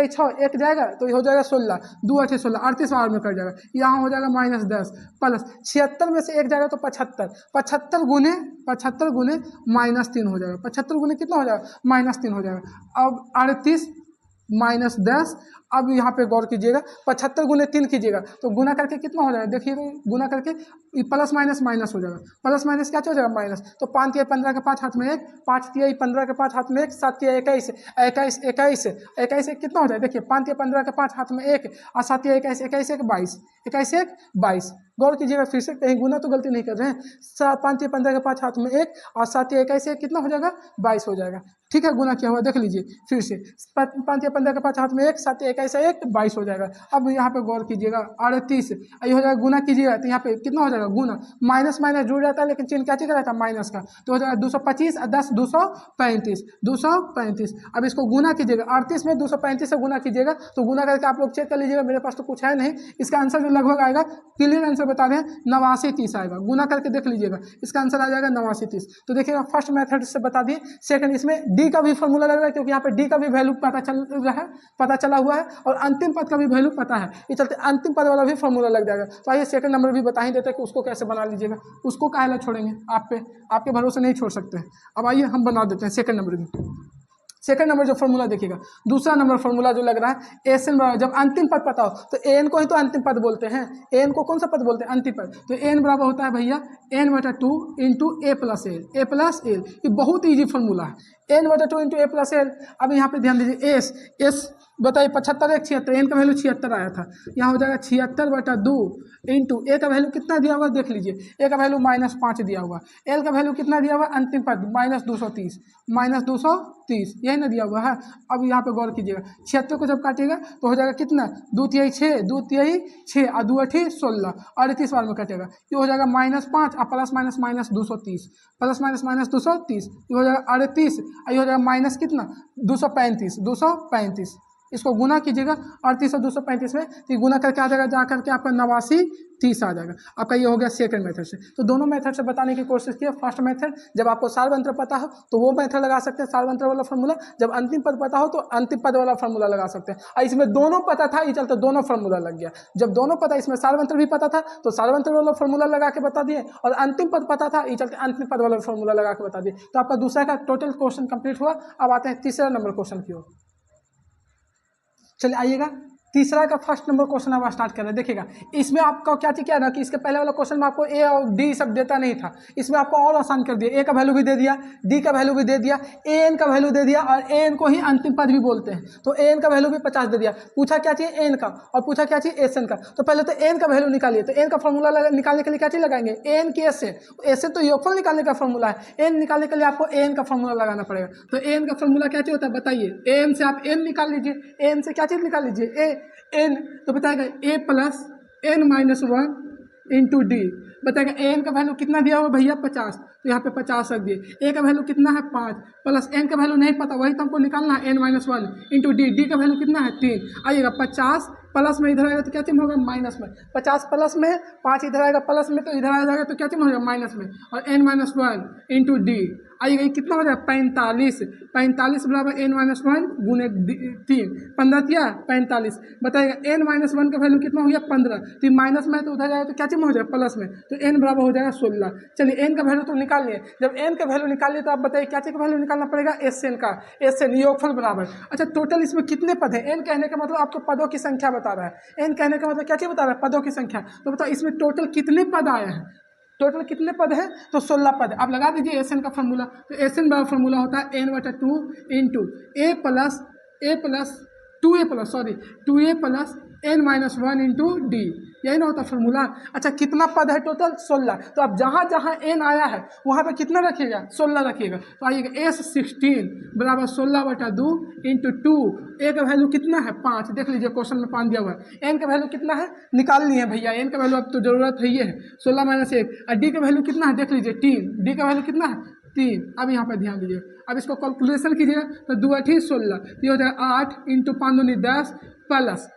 6 एक जाएगा तो ये हो जाएगा 16, 2 8 16 38 बार में कट जाएगा। यहाँ हो जाएगा -10 प्लस 76 में से एक जाएगा तो 75 गुने -3 हो जाएगा, 75 गुने कितना हो जाएगा -3 हो जाएगा। अब 38 -10, अब यहाँ पे गौर कीजिएगा 75 गुने 3 कीजिएगा तो गुना करके कितना हो जाएगा, देखिए गुना करके प्लस माइनस हो जाएगा, प्लस माइनस क्या हो जाएगा माइनस। तो 5 तिहाई 15 के 5 हाथ में 1, 5 तिहाई 15 के 5 हाथ में 1, 7 तिहाई 21 कितना हो जाएगा, देखिए 5 तिहाई 15 के 5 हाथ में 1 और 7 तिहाई 21 22। गौर कीजिएगा फिर से, कहीं गुना तो गलती नहीं कर रहे हैं। 5 तिहाई 15 के 5 हाथ में 1 और 7 तिहाई 21 कितना हो जाएगा 22 हो जाएगा। ठीक है, गुना क्या हुआ देख लीजिए फिर से, 5 तिहाई 15 के 5 हाथ में 1, 7 तिहाई 21 22 हो जाएगा। अब यहाँ पे गौर कीजिएगा 38 ये हो जाएगा, गुना कीजिएगा तो यहाँ पे कितना हो जाएगा गुना, माइनस जुड़ जाता है लेकिन चिन्ह क्या चीज रहता है माइनस का, तो हो जाएगा 225 और 10 235। अब इसको गुना कीजिएगा 38 में 235 से गुना कीजिएगा, तो गुना करके आप लोग चेक कर लीजिएगा, मेरे पास तो कुछ है नहीं, इसका आंसर जो जो लगभग आएगा, क्लियर आंसर बता दें 8930 आएगा। गुना करके देख लीजिएगा, इसका आंसर आ जाएगा 8930। तो देखिएगा फर्स्ट मेथड से बता दिए। सेकंड, इसमें डी का भी फॉर्मूला लग रहा है, क्योंकि यहाँ पे डी का भी वैल्यू पता चला हुआ है और अंतिम पद का भी वैल्यू पता है, इस चलते अंतिम पद वाला भी फॉर्मूला लग जाएगा। तो आइए सेकंड नंबर भी बता ही देते हैं कि उसको कैसे बना लीजिएगा, उसको काहे ला छोड़ेंगे, आपके भरोसे नहीं छोड़ सकते। अब आइए हम बना देते हैं सेकंड नंबर भी। सेकंड नंबर जो फॉर्मूला देखिएगा, दूसरा नंबर फॉर्मूला जो लग रहा है एस एन बराबर, जब अंतिम पद पता हो तो एन को ही तो अंतिम पद बोलते हैं। एन को कौन सा पद बोलते हैं? अंतिम पद। तो एन बराबर होता है भैया n/2 इंटू ए प्लस एल। ये बहुत ईजी फॉर्मूला है, n/2 इंटू ए प्लस एल। अब यहाँ पे ध्यान दीजिए, एस बताइए 75 1 76, एन का वैल्यू 76 आया था, यहाँ हो जाएगा 76/2 इंटू ए का वैल्यू कितना दिया हुआ देख लीजिए, ए का वैल्यू -5 दिया हुआ, एल का वैल्यू कितना दिया हुआ अंतिम पद -230 यही ना दिया हुआ है। अब यहाँ पे गौर कीजिएगा, 76 को जब काटिएगा तो हो जाएगा कितना, 2 तिहाई 6, 2 तिहाई 6 और 2 8 16, 38 बार में कटेगा, ये हो जाएगा -5 और प्लस माइनस 230, प्लस माइनस 230, ये हो जाएगा 38, ये हो जाएगा माइनस कितना 235। इसको गुना कीजिएगा 38 और 235 में, तो गुना करके आ जाएगा, जा करके आपका 8930 आ जाएगा। आपका ये हो गया सेकंड मेथड से। तो दोनों मेथड से बताने की कोशिश की है। फर्स्ट मेथड, जब आपको सारवंत्र पता हो तो वो मेथड लगा सकते हैं, सारवंत्र वाला फॉर्मूला। जब अंतिम पद पता हो तो अंतिम पद वाला फॉर्मूला लगा सकते हैं। और इसमें दोनों पता था, ये चलते दोनों फॉर्मूला लग गया। जब दोनों पता, इसमें सारवंत्र भी पता था तो सारवंत्र वाला फॉर्मूला लगा के बता दिए, और अंतिम पद पता था, ये चलते अंतिम पद वाला फॉर्मूला लगा के बता दिए। तो आपका दूसरा का टोटल क्वेश्चन कंप्लीट हुआ। अब आते हैं तीसरा नंबर क्वेश्चन की ओर। चलिए आइएगा, तीसरा का फर्स्ट नंबर क्वेश्चन अब स्टार्ट कर रहे हैं। देखिएगा, इसमें आपका क्या चीज़ क्या है ना कि इसके पहले वाला क्वेश्चन में आपको ए और डी सब देता नहीं था, इसमें आपको और आसान कर दिया। ए का वैल्यू भी दे दिया, डी का वैल्यू भी दे दिया, ए एन का वैल्यू दे दिया, और ए एन को ही अंतिम पद भी बोलते हैं। तो ए एन का वैल्यू भी 50 दे दिया। पूछा क्या चाहिए एन का, और पूछा क्या चाहिए एस एन का। तो पहले तो एन का वैल्यू निकालिए। तो एन का फॉर्मूला निकालने के लिए क्या चीज़ लगाएंगे, एन की एस एन तो योगफल निकालने का फॉर्मूला है, एन निकालने के लिए आपको एन का फॉर्मूला लगाना पड़ेगा। तो एन का फॉर्मूला क्या चाहिए होता है बताइए, एन से आप एन निकाल लीजिए, एन से क्या चीज़ निकाल लीजिए एन, तो बताएगा a plus n-1 into D. बताएगा एन का वैल्यू कितना दिया हुआ भैया 50, तो यहाँ पे 50 रख दिए। ए का वैल्यू कितना है 5, प्लस एन का वैल्यू नहीं पता, वही तो हमको निकालना है n-1 इंटू डी का वैल्यू कितना है 3। आइएगा 50 प्लस में इधर आएगा तो क्या चिन्ह होगा माइनस में, 50 प्लस में 5 इधर आएगा प्लस में, तो इधर आ जाएगा तो क्या चिन्ह होगा माइनस में, और n-1 इंटू डी। आइएगा ये कितना हो जाएगा 45 बराबर n-1 गुने 3, 15 45। बताइएगा n-1 का वैल्यू कितना हो गया 15, तो माइनस में तो उधर जाएगा तो क्या चिन्ह हो जाएगा प्लस में, तो n बराबर हो जाएगा 16। चलिए n का वैल्यू तो निकाल लिए। जब n का वैल्यू निकाल लिए तो आप बताइए क्या चीज़ का वैल्यू निकालना पड़ेगा, एस एन का, एस एन योगफल बराबर। अच्छा टोटल इसमें कितने पद है, n कहने का मतलब आपको पदों की संख्या बता रहा है, n कहने का मतलब क्या चीज़ बता रहा है, पदों की संख्या। तो बताओ इसमें टोटल कितने पद आए हैं, टोटल कितने पद है, तो 16 पद। आप लगा दीजिए एस एन का फॉर्मूला। तो एस एन बराबर फॉर्मूला होता है n/2 into A plus two a plus n-1 into d, यही ना होता फॉर्मूला। अच्छा कितना पद है टोटल 16, तो अब जहाँ जहाँ n आया है वहाँ पे कितना रखिएगा 16 रखिएगा। तो आइएगा S16 बराबर 16/2 इंटू 2, ए का वैल्यू कितना है 5, देख लीजिए क्वेश्चन में 5 दिया हुआ है। n का वैल्यू कितना है निकाल लिए भैया, n का वैल्यू अब तो जरूरत है, ये है 16 - 1, और डी का वैल्यू कितना है देख लीजिए 3, डी का वैल्यू कितना है 3। अब यहाँ पर ध्यान दीजिए, अब इसको कैलकुलेशन कीजिएगा तो 2 8 16, ये हो जाएगा 8 इंटू 5 दूनी 10 प्लस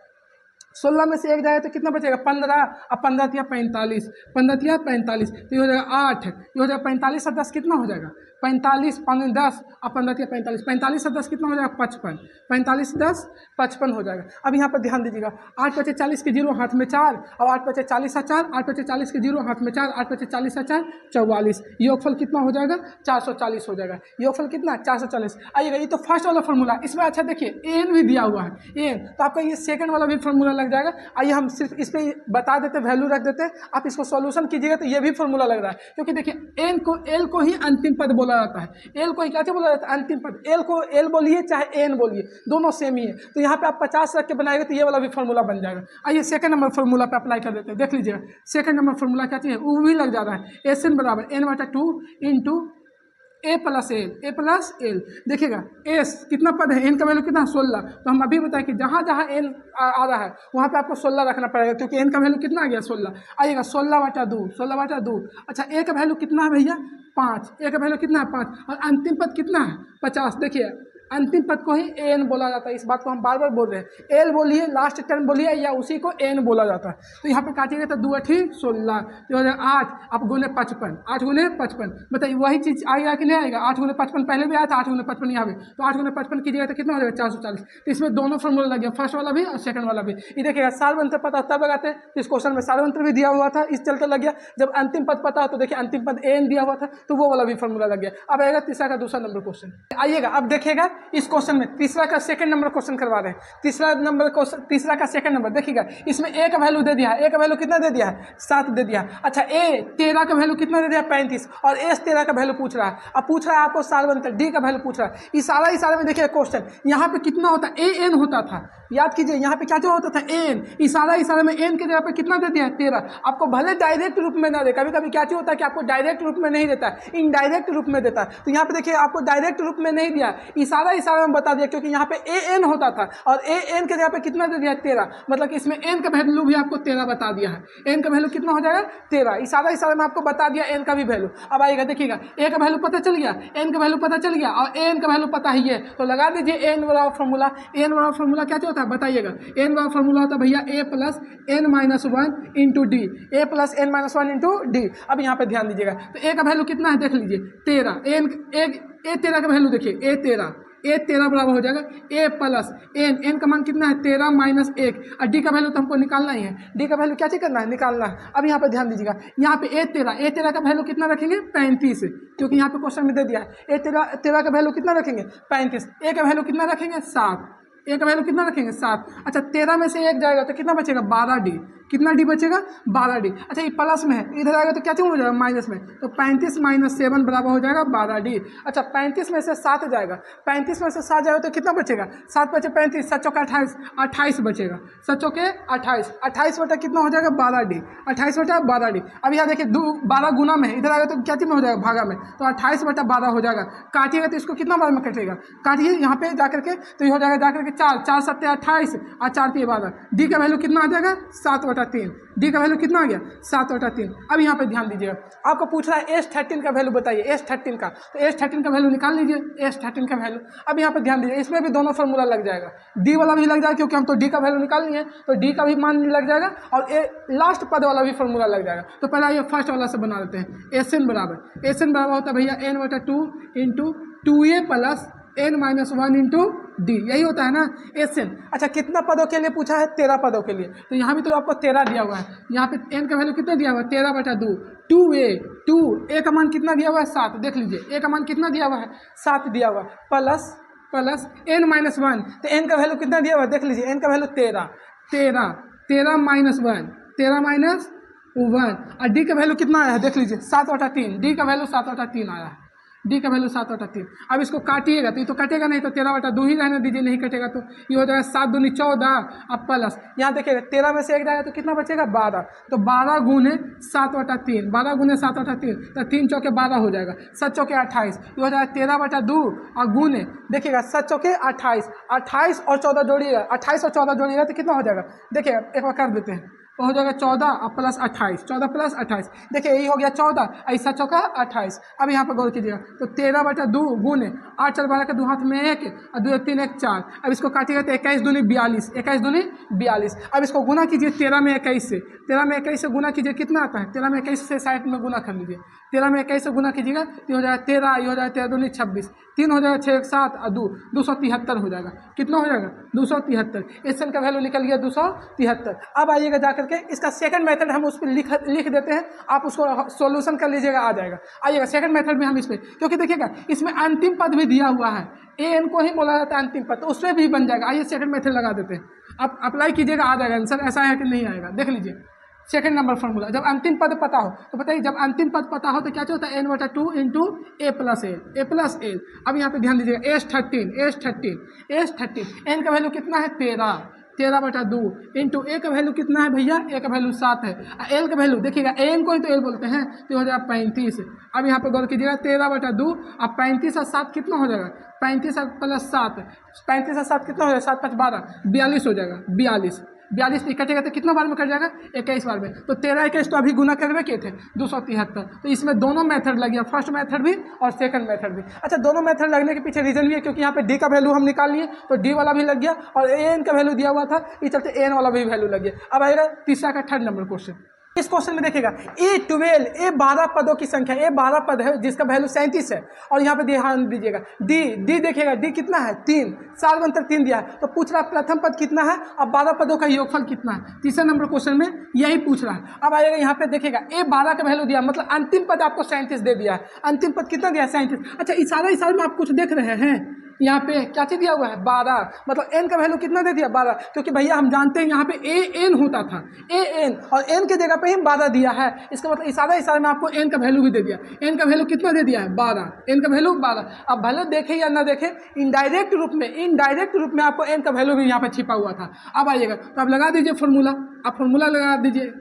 16 में से 1 जाएगा तो कितना बचेगा 15, अब 15 तिया 45, 15 तिया 45, तो ये हो जाएगा 8, ये हो जाएगा 45 और 10 कितना हो जाएगा 45, 5 10 और 15 तिया 45, 45 और 10 कितना हो जाएगा 55, 45 10 55 हो जाएगा। अब यहाँ पर ध्यान दीजिएगा, 8 × 40 के 0 हाथ में 4, और 8 × 40 और 4, 8 × 40 के 0 हाथ में 4, 8 × 40 और 4 44, योगफल कितना हो जाएगा 440 हो जाएगा। योगफल कितना 440। आइएगा ये तो फर्स्ट वाला फॉर्मूला, इसमें अच्छा देखिए एन भी दिया हुआ है एन, तो आपका ये सेकंड वाला भी फॉर्मूला लग जाएगा। आइए हम सिर्फ इस पर बता देते, वैल्यू रख देते हैं, आप इसको सॉल्यूशन कीजिएगा तो ये भी फॉर्मूला लग रहा है, क्योंकि देखिए एल को ही अंतिम पद बोला जाता है, एल को ही क्या बोला जाता है अंतिम पद। एल को एल बोलिए चाहे एन बोलिए, दोनों सेम ही है। तो यहाँ पे आप 50 रख के बनाएंगे तो ये वाला भी फॉर्मूला बन जाएगा। आइए सेकंड नंबर फॉर्मूला पे अप्लाई कर देते हैं, देख लीजिएगा सेकंड नंबर फॉर्मूला क्या चाहिए, वो भी लग जा रहा है, एस एन बराबर n/2 इंटू ए प्लस एल। देखिएगा एस कितना पद है, एन का वैल्यू कितना 16, तो हम अभी बताएं कि जहाँ जहाँ एन आ रहा है वहाँ पे आपको 16 रखना पड़ेगा, क्योंकि एन का वैल्यू कितना आ गया 16। आइएगा 16/2। अच्छा ए का वैल्यू कितना है भैया 5, ए का वैल्यू कितना है 5, और अंतिम पद कितना है 50। देखिए अंतिम पद को ही एन बोला जाता है। इस बात को हम बार बार बोल रहे हैं। एल बोलिए, लास्ट टर्म बोलिए, या उसी को एन बोला जाता है। तो यहाँ पे काटिएगा तो 2 8 16, तो 8 आप गुने 55, 8 गुने 55, बताइए वही चीज़ आएगा कि नहीं आएगा? 8 गुने 55 पहले भी आया था, 8 गुने 55 यहाँ भी, तो 8 गुने 55 कीजिएगा तो कितना हो जाएगा? 440। तो इसमें दोनों फॉर्मूला लग गया, फर्स्ट वाला भी और सेकंड वाला भी। ये देखिएगा सार्वंतर पता तब लगाते हैं, इस क्वेश्चन में सार्वंतर भी दिया हुआ था, इस चलते लग गया। जब अंतिम पद पता हो तो देखिए अंतिम पद एन दिया हुआ था, तो वो वाला भी फॉर्मूला लग गया। अब आएगा तीसरा का दूसरा नंबर क्वेश्चन। आइएगा अब देखिएगा इस क्वेश्चन में तीसरा का सेकंड नंबर क्वेश्चन करवा रहे हैं। तीसरा का सेकंड नंबर देखिएगा, इसमें ए का वैल्यू दे दिया है। ए का वैल्यू कितना दे दिया है? 7 दे दिया। अच्छा ए 13 का वैल्यू कितना दे दिया? 35, और एस 13 का वैल्यू पूछ रहा है। अब पूछ रहा है आपको सार्वंतर डी का वैल्यू पूछ रहा है। इशारा में देखिए क्वेश्चन यहाँ पे कितना होता है? ए एन होता था, याद कीजिए यहाँ पे क्या होता था? एन। इशारा में एन के जगह पे कितना दे दिया है? 13। आपको भले डायरेक्ट रूप में ना दे, कभी कभी क्या होता है कि आपको डायरेक्ट रूप में नहीं देता है, इनडायरेक्ट रूप में देता है। तो यहाँ पे देखिए आपको डायरेक्ट रूप में नहीं दिया, इशारा में बता दिया, क्योंकि यहाँ पे ए एन होता था और ए एन के जगह पे कितना दे दिया? 13। मतलब कि इसमें एन का वैल्यू भी आपको 13 बता दिया है। एन का वैल्यू कितना हो जाएगा? 13। इशारा में आपको बता दिया एन का भी वैल्यू। अब आएगा देखिएगा, ए का वैल्यू पता चल गया, एन का वैल्यू पता चल गया, और एन का वैल्यू पता ही है, तो लगा दीजिए एन वाला फॉर्मूला। एन वाला फॉर्मूला क्या होता है बताइएगा? एन वाला फॉर्मूला होता है भैया a plus n minus 1 into d. A plus n minus 1 into d. अब यहाँ पे ध्यान दीजिएगा, तो ए का वैल्यू कितना है देख लीजिए? 13। ए 13 का वैल्यू देखिए, ए 13 बराबर हो जाएगा ए प्लस एन का मान कितना है? 13 माइनस 1, और डी का वैल्यू तो हमको निकालना ही है। डी का वैल्यू क्या चीज करना है? निकालना है। अब यहाँ पे ध्यान दीजिएगा, यहाँ पे ए 13 का वैल्यू कितना रखेंगे? 35, क्योंकि यहाँ पे क्वेश्चन में दे दिया है। ए 13 का वैल्यू कितना रखेंगे? 35। ए का वैल्यू कितना रखेंगे? 7। ए का वैल्यू कितना रखेंगे? 7। अच्छा 13 में से 1 जाएगा तो कितना बचेगा? 12 डी। कितना डी बचेगा? 12 डी। अच्छा ये प्लस में है, इधर आएगा तो क्या चीज हो जाएगा? माइनस में, तो 35 माइनस 7 बराबर हो जाएगा 12 डी। अच्छा 35 में से 7 जाएगा, 35 में से 7 जाएगा तो कितना बचेगा? 7 बचे 35, 7 चौका 28, 28 बचेगा। 7 चौके 28, 28 बटा कितना हो जाएगा? 12 डी। 28 बटा 12 डी। अब यहाँ देखिए 12 गुना में, इधर आएगा तो क्या चीज में हो जाएगा? भागा में, तो 28 बटा 12 हो जाएगा। काटिएगा तो इसको कितना बार में कटेगा? काटिए यहाँ पे जाकर के, तो ये हो जाएगा जाकर के 4 7 28 और 4 3 12। डी का वैल्यू कितना आ जाएगा? 7/3। डी का वैल्यू कितना आ गया? 7/3। अब यहाँ पे ध्यान दीजिएगा, आपको पूछ रहा है S13 का वैल्यू बताइए, S13 का, तो S13 का वैल्यू निकाल लीजिए, S13 का वैल्यू। अब यहाँ पे ध्यान दीजिए, इसमें भी दोनों फॉर्मूला लग जाएगा, डी वाला भी लग जाएगा, क्योंकि हम तो डी का वैल्यू निकालनी है, तो डी का भी मान लग जाएगा, और लास्ट पद वाला भी फॉर्मूला लग जाएगा। तो पहले ये फर्स्ट वाला से बना देते हैं। SN बराबर होता है भैया n/2 into 2a plus n minus 1 into d, यही होता है ना SN। अच्छा कितना पदों के लिए पूछा है? 13 पदों के लिए, तो यहाँ भी तो आपको 13 दिया हुआ है। यहाँ पे n का वैल्यू कितना दिया हुआ है? 13/2। 2a का मान कितना दिया हुआ है? 7। देख लीजिए a का मान कितना दिया हुआ है? 7 दिया हुआ है, प्लस n माइनस 1, तो n का वैल्यू कितना दिया हुआ है? देख लीजिए n का वैल्यू 13 माइनस 1, 13 माइनस 1, और डी का वैल्यू कितना आया है? देख लीजिए 7/3। डी का वैल्यू 7/3 आया है, डी का वैल्यू 7/3। अब इसको काटिएगा तो ये तो कटेगा नहीं, तो 13/2 ही रहने दीजिए, नहीं कटेगा तो ये हो जाएगा 7 दूनी 14, अब प्लस यहाँ देखिएगा 13 में से 1 जाएगा तो कितना बचेगा? 12, तो 12 गुने 7/3, 12 गुने 7/3, तो 3 चौके 12 हो जाएगा, 7 चौके 28, ये हो जाएगा 13/2, और गुने देखिएगा 7 चौके 28, 28 और 14 जोड़िएगा, 28 और 14 जोड़िएगा तो कितना हो जाएगा? देखिए एक बार कर देते हैं, तो हो जाएगा 14 और प्लस 28, 14 प्लस 28, देखिए यही हो गया 14, ऐसा चौका 28। अब यहाँ पर गौर कीजिएगा, तो 13/2 गुने 8 4 12 के 2 हाथ में 1 और 2 1 3 1 4। अब इसको काटिएगा तो 21 दूनी 42, 21 दूनी 42। अब इसको गुना कीजिए 13 में 21 से, 13 में 21 से गुना कीजिए, कितना आता है? 13 में 21 से 60 में गुना कर लीजिए, 13 में 21 से गुना कीजिएगा तो हो जाएगा 13, ये हो जाएगा 13 दूनी 26, 3 हो जाएगा 6 1 7 और 2 273 हो जाएगा। कितना हो जाएगा? 273। SN का वैल्यू निकल गया 273। अब आइएगा जाकर के इसका सेकंड मेथड हम उस पर लिख देते हैं, आप उसको सॉल्यूशन कर लीजिएगा, आ जाएगा। आइएगा सेकंड मेथड में हम इस पर, क्योंकि देखिएगा इसमें अंतिम पद भी दिया हुआ है, AN को ही बोला जाता है अंतिम पद, तो उसमें भी बन जाएगा। आइए सेकंड मेथड लगा देते हैं, आप अप्लाई कीजिएगा, आ जाएगा आंसर। ऐसा है कि नहीं आएगा? देख लीजिए सेकंड नंबर फॉर्मूला, जब अंतिम पद पता हो तो बताइए, जब अंतिम पद पता हो तो क्या होता है? n/2 into a plus L. अब यहाँ पे ध्यान दीजिएगा S13 n का वैल्यू कितना है? 13/2 इंटू a का वैल्यू कितना है भैया? a का वैल्यू 7 है। l का वैल्यू देखिएगा, n को ही तो l बोलते हैं, तो हो जाएगा 35। अब यहाँ पे गौर कीजिएगा 13/2, अब 35 और 7 कितना हो जाएगा? 35 प्लस 7, 35 और 7 कितना हो जाएगा? 7 5 12, 42 हो जाएगा, 42 कटेगा तो कितना बार में कट जाएगा, 21 बार में। तो 13 21 तो अभी गुना करवे किए थे 273। तो इसमें दोनों मेथड लग गया, फर्स्ट मेथड भी और सेकंड मेथड भी। अच्छा, दोनों मेथड लगने के पीछे रीजन भी है क्योंकि यहाँ पे डी का वैल्यू हम निकाल लिए तो डी वाला भी लग गया और एन का वैल्यू दिया हुआ था, इस चलते एन वाला भी वैल्यू लग गया। अब आएगा तीसरा का थर्ड नंबर क्वेश्चन। इस क्वेश्चन में देखिएगा ए 12 पदों की संख्या, ए 12 पद है जिसका वैल्यू 37 है। और यहाँ पे ध्यान दीजिएगा डी देखिएगा, डी कितना है 3, सार्वंतर 3 दिया है। तो पूछ रहा है प्रथम पद कितना है और 12 पदों का योगफल कितना है। तीसरे नंबर क्वेश्चन में यही पूछ रहा है। अब आएगा यहाँ पे देखिएगा ए 12 का वैल्यू दिया, मतलब अंतिम पद आपको 37 दे दिया है। अंतिम पद कितना दिया, 37। अच्छा, इशारा में आप कुछ देख रहे हैं, यहाँ पे क्या चीज दिया हुआ है 12, मतलब एन का वैल्यू कितना दे दिया 12, क्योंकि भैया हम जानते हैं यहाँ पे ए एन होता था, ए एन और एन के जगह पे ही 12 दिया है। इसका मतलब इशारा में आपको एन का वैल्यू भी दे दिया। एन का वैल्यू कितना दे दिया है 12, एन का वैल्यू 12। अब भले देखे या ना देखे, इनडायरेक्ट रूप में आपको एन का वैल्यू भी यहाँ पे छिपा हुआ था। अब आइएगा तो आप लगा दीजिए फॉर्मूला, आप फॉर्मूला लगा दीजिए।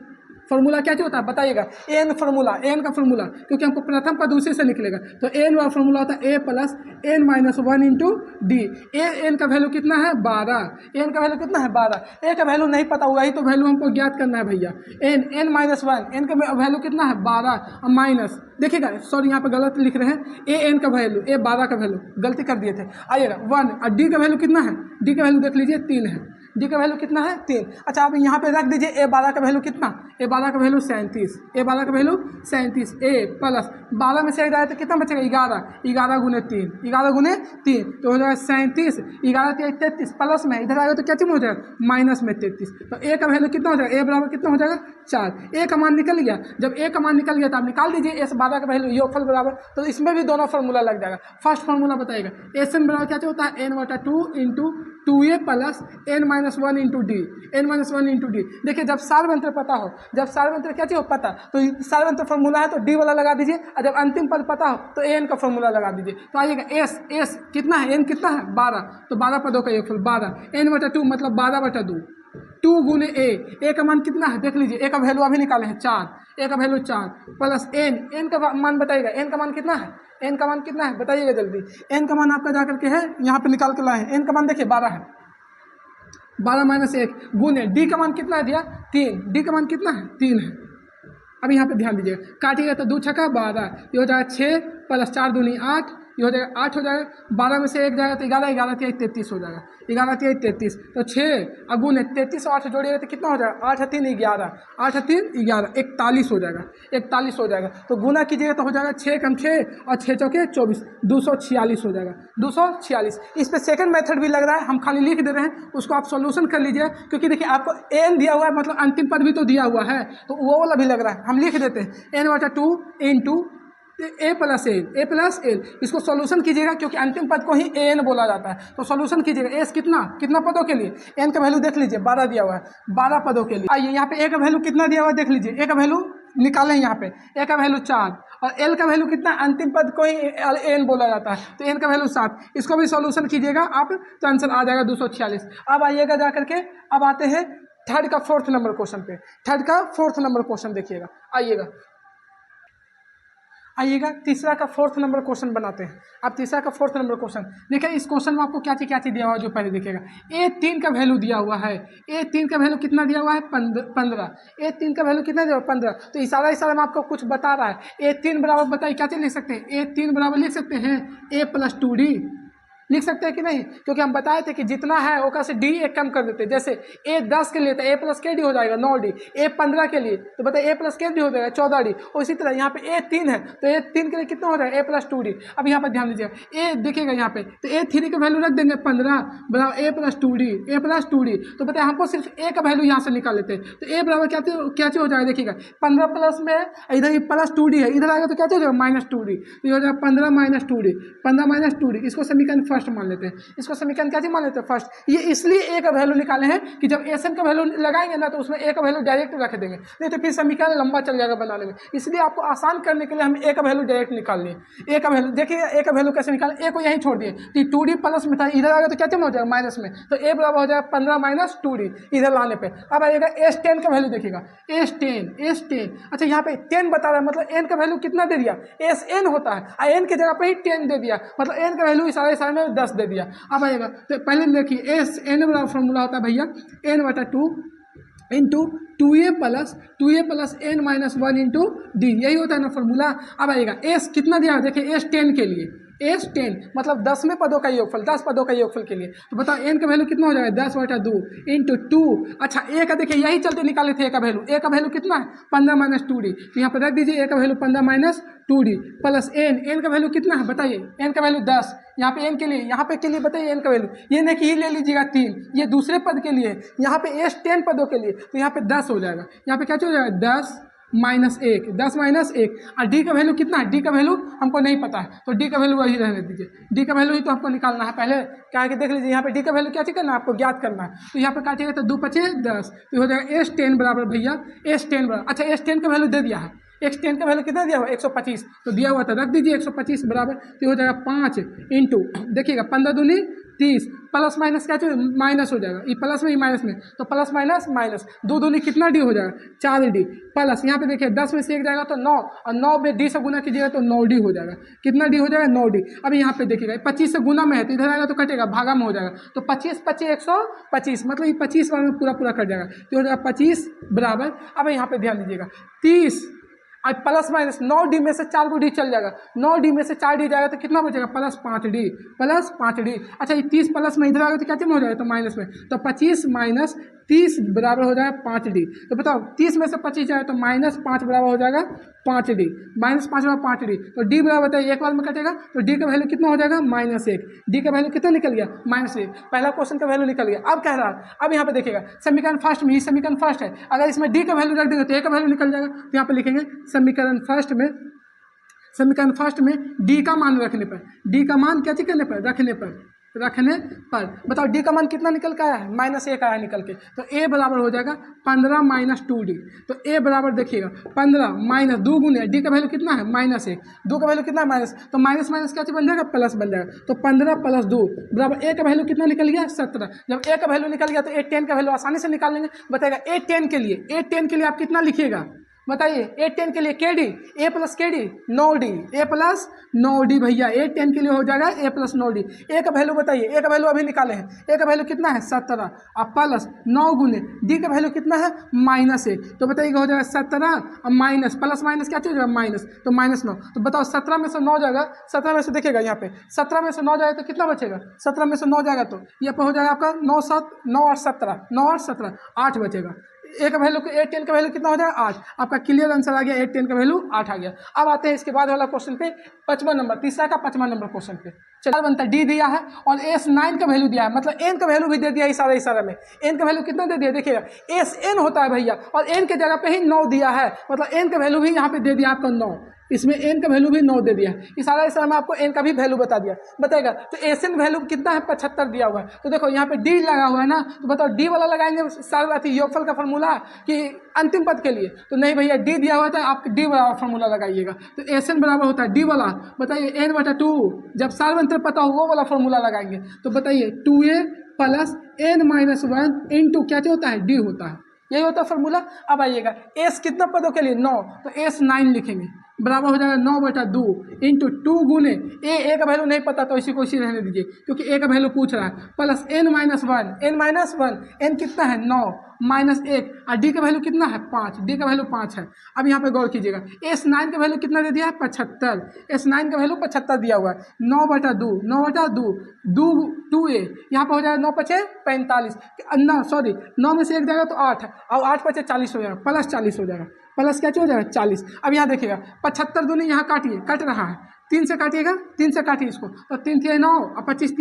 फॉर्मूला क्या होता है बताइएगा, एन फॉर्मूला, एन का फॉर्मूला, क्योंकि हमको प्रथम पद उसी से निकलेगा। तो एन वाला फॉर्मूला होता है a plus n minus 1 into d. N का वैल्यू कितना है 12, एन का वैल्यू कितना है 12। ए का वैल्यू नहीं पता हुआ ही तो वैल्यू हमको ज्ञात करना है भैया। एन माइनस 1, एन का वैल्यू कितना है 12 और माइनस, देखिएगा सॉरी यहाँ पे गलत लिख रहे हैं, ए एन का वैल्यू, ए 12 का वैल्यू गलती कर दिए थे। आइएगा 1 और डी का वैल्यू कितना है, डी का वैल्यू देख लीजिए 3 है, डी का वैल्यू कितना है 3। अच्छा, आप यहाँ पे रख दीजिए ए 12 का वैल्यू कितना, ए 12 का वैल्यू 37, ए 12 का वैल्यू 37, ए प्लस 12 में से जाए तो कितना बचेगा 11, 11 गुने 3, 11 गुने 3 तो हो जाएगा 37, 11 33 प्लस में इधर आएगा तो क्या चीज हो जाएगा माइनस में 33। तो ए का वैल्यू कितना हो जाएगा, ए बराबर कितना हो जाएगा 4। ए का मान निकल गया, जब ए का मान निकल गया तो आप निकाल दीजिए एस 12 का वैल्यू योगफल बराबर, तो इसमें भी दोनों फॉर्मूला लग जाएगा। फर्स्ट फॉर्मूला बताइएगा, एस एन बराबर क्या होता है n/2 into 2a plus n-1 into d, n-1 into D. देखिए जब सार्वंत्र पता हो, जब सार्वंत्र क्या चीज हो पता, तो सार्वंत्र फॉर्मूला है तो डी वाला लगा दीजिए, और जब अंतिम पद पता हो तो एन का फॉर्मूला लगा दीजिए। तो आइएगा एस कितना है, एन कितना है 12, तो 12 पदों का योगफल 12, n/2 मतलब 12/2, 2 गुने ए का मान कितना है देख लीजिए, ए का वैल्यू अभी निकाले हैं 4, ए का वैल्यू 4 प्लस एन का मान बताइएगा, एन का मान कितना है, एन का मान कितना है बताइएगा जल्दी। एन का मान आपका जा करके है यहाँ पे निकाल के लाए हैं, एन का मान देखिए 12 है, 12 माइनस 1 गुने डी का मान कितना है दिया 3, डी का मान कितना है 3 है। अब यहाँ पे ध्यान दीजिएगा, काटिएगा तो 2 छक्का 12, ये हो जाएगा 6 प्लस 4 दूनी 8, ये हो जाएगा 8 हो जाएगा, 12 में से 1 जाएगा तो 11, 11 3 33 हो जाएगा, 11 3 33, तो 6 अगुन 33 और 8 जोड़िएगा तो कितना हो जाएगा 8 3 11, 8 3 11 41 हो जाएगा, 41 हो जाएगा। तो गुना कीजिएगा तो हो जाएगा 6 कम 6 और 6 चौके 24, 246 हो जाएगा, 246। इस पर सेकंड मेथड भी लग रहा है, हम खाली लिख दे रहे हैं, उसको आप सोल्यूशन कर लीजिए, क्योंकि देखिए आपको एन दिया हुआ है मतलब अंतिम पद भी तो दिया हुआ है, तो वो वाला भी लग रहा है, हम लिख देते हैं n/2 इंटू ए प्लस एल, इसको सॉल्यूशन कीजिएगा क्योंकि अंतिम पद को ही एन बोला जाता है। तो सॉल्यूशन कीजिएगा, एस कितना पदों के लिए, एन का वैल्यू देख लीजिए 12 दिया हुआ है, 12 पदों के लिए। आइए यहाँ पे ए का वैल्यू कितना दिया हुआ है देख लीजिए, ए का वैल्यू निकालें यहाँ पे, ए का वैल्यू 4 और एल का वैल्यू कितना, अंतिम पद को ही एन बोला जाता है, तो एन का वैल्यू 7, इसको भी सॉल्यूशन कीजिएगा आप तो आंसर आ जाएगा 246। अब आइएगा जा करके, अब आते हैं थर्ड का फोर्थ नंबर क्वेश्चन पे। थर्ड का फोर्थ नंबर क्वेश्चन देखिएगा, आइएगा तीसरा का फोर्थ नंबर क्वेश्चन बनाते हैं। अब तीसरा का फोर्थ नंबर क्वेश्चन देखिए, इस क्वेश्चन में आपको क्या चीज़ दिया हुआ है जो पहले देखिएगा, A3 का वैल्यू दिया हुआ है, A3 का वैल्यू कितना दिया हुआ है 15, A3 का वैल्यू कितना दिया हुआ 15। तो इशारा में आपको कुछ बता रहा है, A3 बराबर बताइए क्या चीज़ लिख सकते हैं, A3 बराबर लिख सकते हैं A+2D लिख सकते हैं कि नहीं, क्योंकि हम बताए थे कि जितना है ओका से डी एक कम कर देते हैं। जैसे A10 के लिए तो A+KD हो जाएगा 9D, A15 के लिए तो बताइए A+KD हो जाएगा 14D, और इसी तरह यहाँ पे A3 है तो A3 के लिए कितना हो जाएगा A+2D। अब यहाँ पर ध्यान दीजिएगा, ए देखिएगा यहाँ पे तो A3 का वैल्यू रख देंगे 15 बराबर A+2D, तो बताइए हमको सिर्फ ए का वैल्यू यहाँ से निकाल लेते हैं, तो ए बराबर क्या चीज़ हो जाएगा देखिएगा 15 प्लस में इधर +2D है, इधर आएगा तो क्या चीज़ हो जाएगा -2D, तो ये हो जाएगा 15 - 2D, इसको समीकरण फर्स्ट मान लेते हैं, इसको समीकरण क्या मान लेते हैं फर्स्ट। ये इसलिए ए का वैल्यू निकाले हैं कि जब एसएन का वैल्यू लगाएंगे ना तो उसमें ए का वैल्यू डायरेक्ट रख देंगे, नहीं तो फिर समीकरण लंबा चल जाएगा बनाने में। इसलिए आपको आसान करने के लिए हम ए का वैल्यू डायरेक्ट निकाल लिए। ए का वैल्यू देखिए, ए का वैल्यू कैसे निकालें, ए को यहीं छोड़ दिए तो 2D प्लस में था, इधर आएगा तो क्या हो जाएगा माइनस में, तो ए बराबर हो जाएगा 15 - 2D इधर लाने पे। अब आएगा S10 का वैल्यू देखिएगा, S10 अच्छा यहाँ पे 10 बता रहा है, मतलब एन का वैल्यू कितना दे दिया, SN होता है, और एन की जगह पे ही 10 दे दिया, मतलब एन का वैल्यू इशारे में 10 दे दिया। अब आएगा तो पहले देखिए एन बराबर फॉर्मूला होता है भैया n/2 into two a plus n minus one into d, यही होता है ना फॉर्मूला। अब आएगा एस कितना दिया है, देखिए एस 10 के लिए, एस 10 मतलब 10 में पदों का योगफल, 10 पदों का योगफल के लिए। तो बताओ एन का वैल्यू कितना हो जाएगा, 10/2 इंटू 2। अच्छा ए का देखिए यही चलते निकाले थे, ए का वैल्यू कितना है 15 माइनस 2d, तो यहाँ पर रख दीजिए ए का value 15 minus 2d plus n का वैल्यू कितना है बताइए, एन का वैल्यू 10, यहाँ पे एन के लिए, यहाँ पे के लिए बताइए एन का वैल्यू, ये नहीं कि ये ले लीजिएगा 3, ये दूसरे पद के लिए, यहाँ पे एस 10 पदों के लिए, तो यहाँ पे 10 हो जाएगा, यहाँ पे क्या हो जाएगा 10 माइनस 1, 10 माइनस 1। और डी का वैल्यू कितना है, डी का वैल्यू हमको नहीं पता है, तो डी का वैल्यू वही रहने दीजिए, डी का वैल्यू ही तो हमको निकालना है पहले, क्या है कि देख लीजिए यहाँ पे डी का वैल्यू क्या चीज़ करना है आपको ज्ञात करना है। तो यहाँ पे काटिएगा तो 2 5 10, तो हो जाएगा एस 10 बराबर भैया, एस 10 बराबर, अच्छा एस 10 का वैल्यू दे दिया है, एक्स 10 का वैल्यू कितना दिया हुआ 125, तो दिया हुआ था रख दीजिए 125 बराबर, तो हो जाएगा 5 इंटू देखिएगा 15 दूनी 30 प्लस माइनस क्या चाहिए माइनस हो जाएगा, ये प्लस में ये माइनस में, तो प्लस माइनस माइनस 2 दूनी कितना डी हो जाएगा 4d प्लस यहाँ पे देखिए 10 में से 1 जाएगा तो 9, और 9 में डी से गुना कीजिएगा तो 9d हो जाएगा, कितना डी हो जाएगा 9d। अब यहाँ पे देखिएगा 25 से गुना में है तो इधर आएगा तो कटेगा भागा में हो जाएगा, तो 25 25 125 मतलब ये 25 बार में पूरा कट जाएगा, तो हो जाएगा 25 बराबर। अब यहाँ पे ध्यान दीजिएगा 30 और प्लस माइनस 9d में से 4 को डी चल जाएगा, 9d में से 4d जाएगा तो कितना बचेगा प्लस 5d। अच्छा ये 30 प्लस में इधर आएगा तो क्या चीज में हो जाएगा तो माइनस में, तो 25 माइनस 30 बराबर हो जाएगा 5d। तो बताओ 30 में से 25 जाए तो माइनस 5 बराबर हो जाएगा 5d, माइनस 5 बराबर 5d, तो d बराबर बताइए एक बार में कटेगा तो d का वैल्यू कितना हो जाएगा -1, d का वैल्यू कितना निकल गया -1, पहला क्वेश्चन का वैल्यू निकल गया। अब कह रहा है, अब यहाँ पे देखिएगा समीकरण फर्स्ट में, ये समीकरण फर्स्ट है, अगर इसमें d का वैल्यू रख देंगे तो a का वैल्यू निकल जाएगा, तो यहाँ पे लिखेंगे समीकरण फर्स्ट में d का मान रखने पर, d का मान क्या करने पर रखने पर बताओ d का मान कितना निकल के आया है -1 आया निकल के, तो a बराबर हो जाएगा 15 माइनस 2d, तो a बराबर देखिएगा 15 माइनस 2 गुने d का वैल्यू कितना है -1, 2 का वैल्यू कितना है माइनस, तो माइनस माइनस क्या बन जाएगा प्लस बन जाएगा, तो 15 प्लस 2 बराबर a का वैल्यू कितना निकल गया 17। जब a का वैल्यू निकल गया तो a 10 का वैल्यू आसानी से निकाल लेंगे। बताएगा a 10 के लिए आप कितना लिखिएगा बताइए, a 10 के लिए kd, a plus kd 9d, a plus 9d भैया, a 10 के लिए हो जाएगा a प्लस 9d। a का वैल्यू बताइए, a का वैल्यू अभी निकाले हैं, a का वैल्यू कितना है 17 और प्लस 9 गुने d का वैल्यू कितना है -1, तो बताइएगा हो जाएगा 17 और माइनस प्लस माइनस क्या चीज़ है माइनस, तो -9। तो बताओ 17 में से 9 जाएगा, 17 में से देखिएगा यहाँ पे 17 में से 9 जाएगा तो कितना बचेगा, 17 में से 9 जाएगा तो यहाँ पर हो जाएगा आपका 9 और 17 8 बचेगा। ए का वैल्यू ए 10 का वैल्यू कितना हो जाएगा 8, आपका क्लियर आंसर आ गया, ए 10 का वैल्यू 8 आ गया। अब आते हैं इसके बाद वाला क्वेश्चन पे, 5वां नंबर, तीसरा का 5वां नंबर क्वेश्चन पे। चलो बनता है डी दिया है और एस 9 का वैल्यू दिया है, मतलब एन का वैल्यू भी दे दिया इशारा में, एन का वैल्यू कितना दे दिया देखिएगा एस एन होता है भैया, और एन के जगह पे ही 9 दिया है, मतलब एन का वैल्यू भी यहाँ पे दे दिया आपका 9, इसमें एन का वैल्यू भी 9 दे दिया, इशारा में आपको एन का भी वैल्यू बता दिया। बताएगा तो एस एन वैल्यू कितना है 75 दिया हुआ है, तो देखो यहाँ पे डी लगा हुआ है ना, तो बताओ डी वाला लगाएंगे सारा योगफल का फॉर्मूला कि अंतिम पद के लिए, तो नहीं भैया डी दिया हुआ था, आप डी वाला फॉर्मूला लगाइएगा, तो एस एन बराबर होता है डी वाला, बताइए n/2, जब सार्वंत्र पता हो वो वाला फॉर्मूला लगाएंगे, तो बताइए 2a प्लस n-1 इंटू क्या होता है डी होता है, यही होता है फॉर्मूला। अब आइएगा एस कितना पदों के लिए 9, तो एस 9 लिखेंगे बराबर हो जाएगा 9/2 इंटू 2 गुने ए का वैल्यू नहीं पता तो इसी को इसी रहने दीजिए क्योंकि ए का वैल्यू पूछ रहा है, प्लस n-1 एन कितना है 9 -1 और डी का वैल्यू कितना है 5, डी का वैल्यू 5 है। अब यहाँ पे गौर कीजिएगा एस 9 का वैल्यू कितना दे दिया है 75, एस 9 का वैल्यू 75 दिया हुआ है, 9/2 2a यहाँ पर हो जाएगा 9 × 45, 9 में से 1 जाएगा तो 8 और 8 × 40 हो जाएगा, प्लस 40 हो जाएगा, प्लस क्या हो जाएगा 40। अब यहाँ देखिएगा 75 दूनी यहाँ काटिए, कट रहा है 3 से काटिएगा, 3 से काटिए इसको, तो 3 × 9 और 25 ×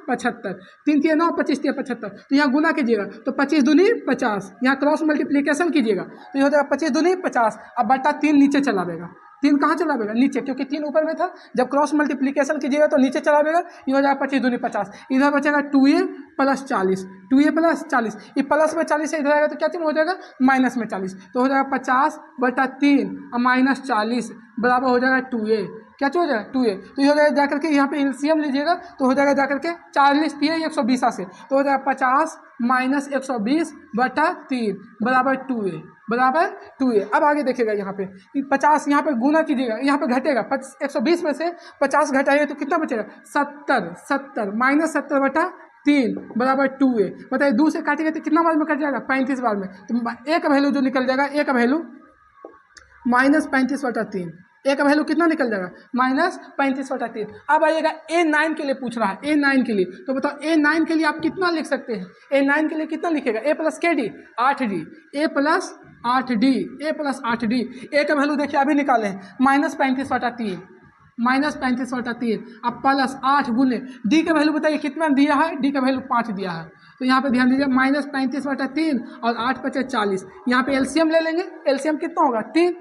75, 3 × 9 25 × 75, तो यहाँ गुना कीजिएगा तो 25 दूनी 50, यहाँ क्रॉस मल्टीप्लिकेशन कीजिएगा तो ये हो जाएगा 25 दूनी 50, अब बटा 3 नीचे चलावेगा, 3 कहाँ चलावेगा नीचे, क्योंकि 3 ऊपर में था, जब क्रॉस मल्टीप्लिकेशन कीजिएगा तो नीचे चलावेगा, ये हो जाएगा 25 दूनी 50, इधर बचेगा 2a प्लस 40, ये प्लस में 40 से इधर आएगा तो क्या चीज हो जाएगा माइनस में 40, तो हो जाएगा 50/3 और -40 बराबर हो जाएगा 2a, क्या हो जाएगा 2a, तो ये हो जाएगा जाकर के यहाँ पे एलसीएम लीजिएगा तो हो जाएगा जाकर के 40 3 120 से, तो हो जाएगा 50 - 120/3 बराबर 2a। अब आगे देखिएगा यहाँ पे 50 यहाँ पे गुना कीजिएगा, यहाँ पे घटेगा 120 में से 50 घटाइए तो कितना बचेगा 70 -70/3 3 बराबर 2a। बताइए 2 से काटेगा तो कितना बार में कट जाएगा? 35 बार में। तो ए का वैल्यू जो निकल जाएगा, ए का वैल्यू -35/3। ए का वैल्यू कितना निकल जाएगा? -35/3। अब आइएगा A9 के लिए पूछ रहा है, A9 के लिए। तो बताओ A9 के लिए आप कितना लिख सकते हैं? A9 के लिए कितना लिखेगा? a + kd 8d, a + 8d, a + 8d। ए का वैल्यू देखिए अभी निकाले हैं -35/3, -35/3। अब प्लस 8 गुने डी का वैल्यू बताइए कितना दिया है? डी का वैल्यू 5 दिया है। तो यहाँ पे ध्यान दीजिए -35/3 और 8 × 5 = 40। यहाँ पे एलसीएम ले लेंगे, एलसीएम कितना होगा? 3,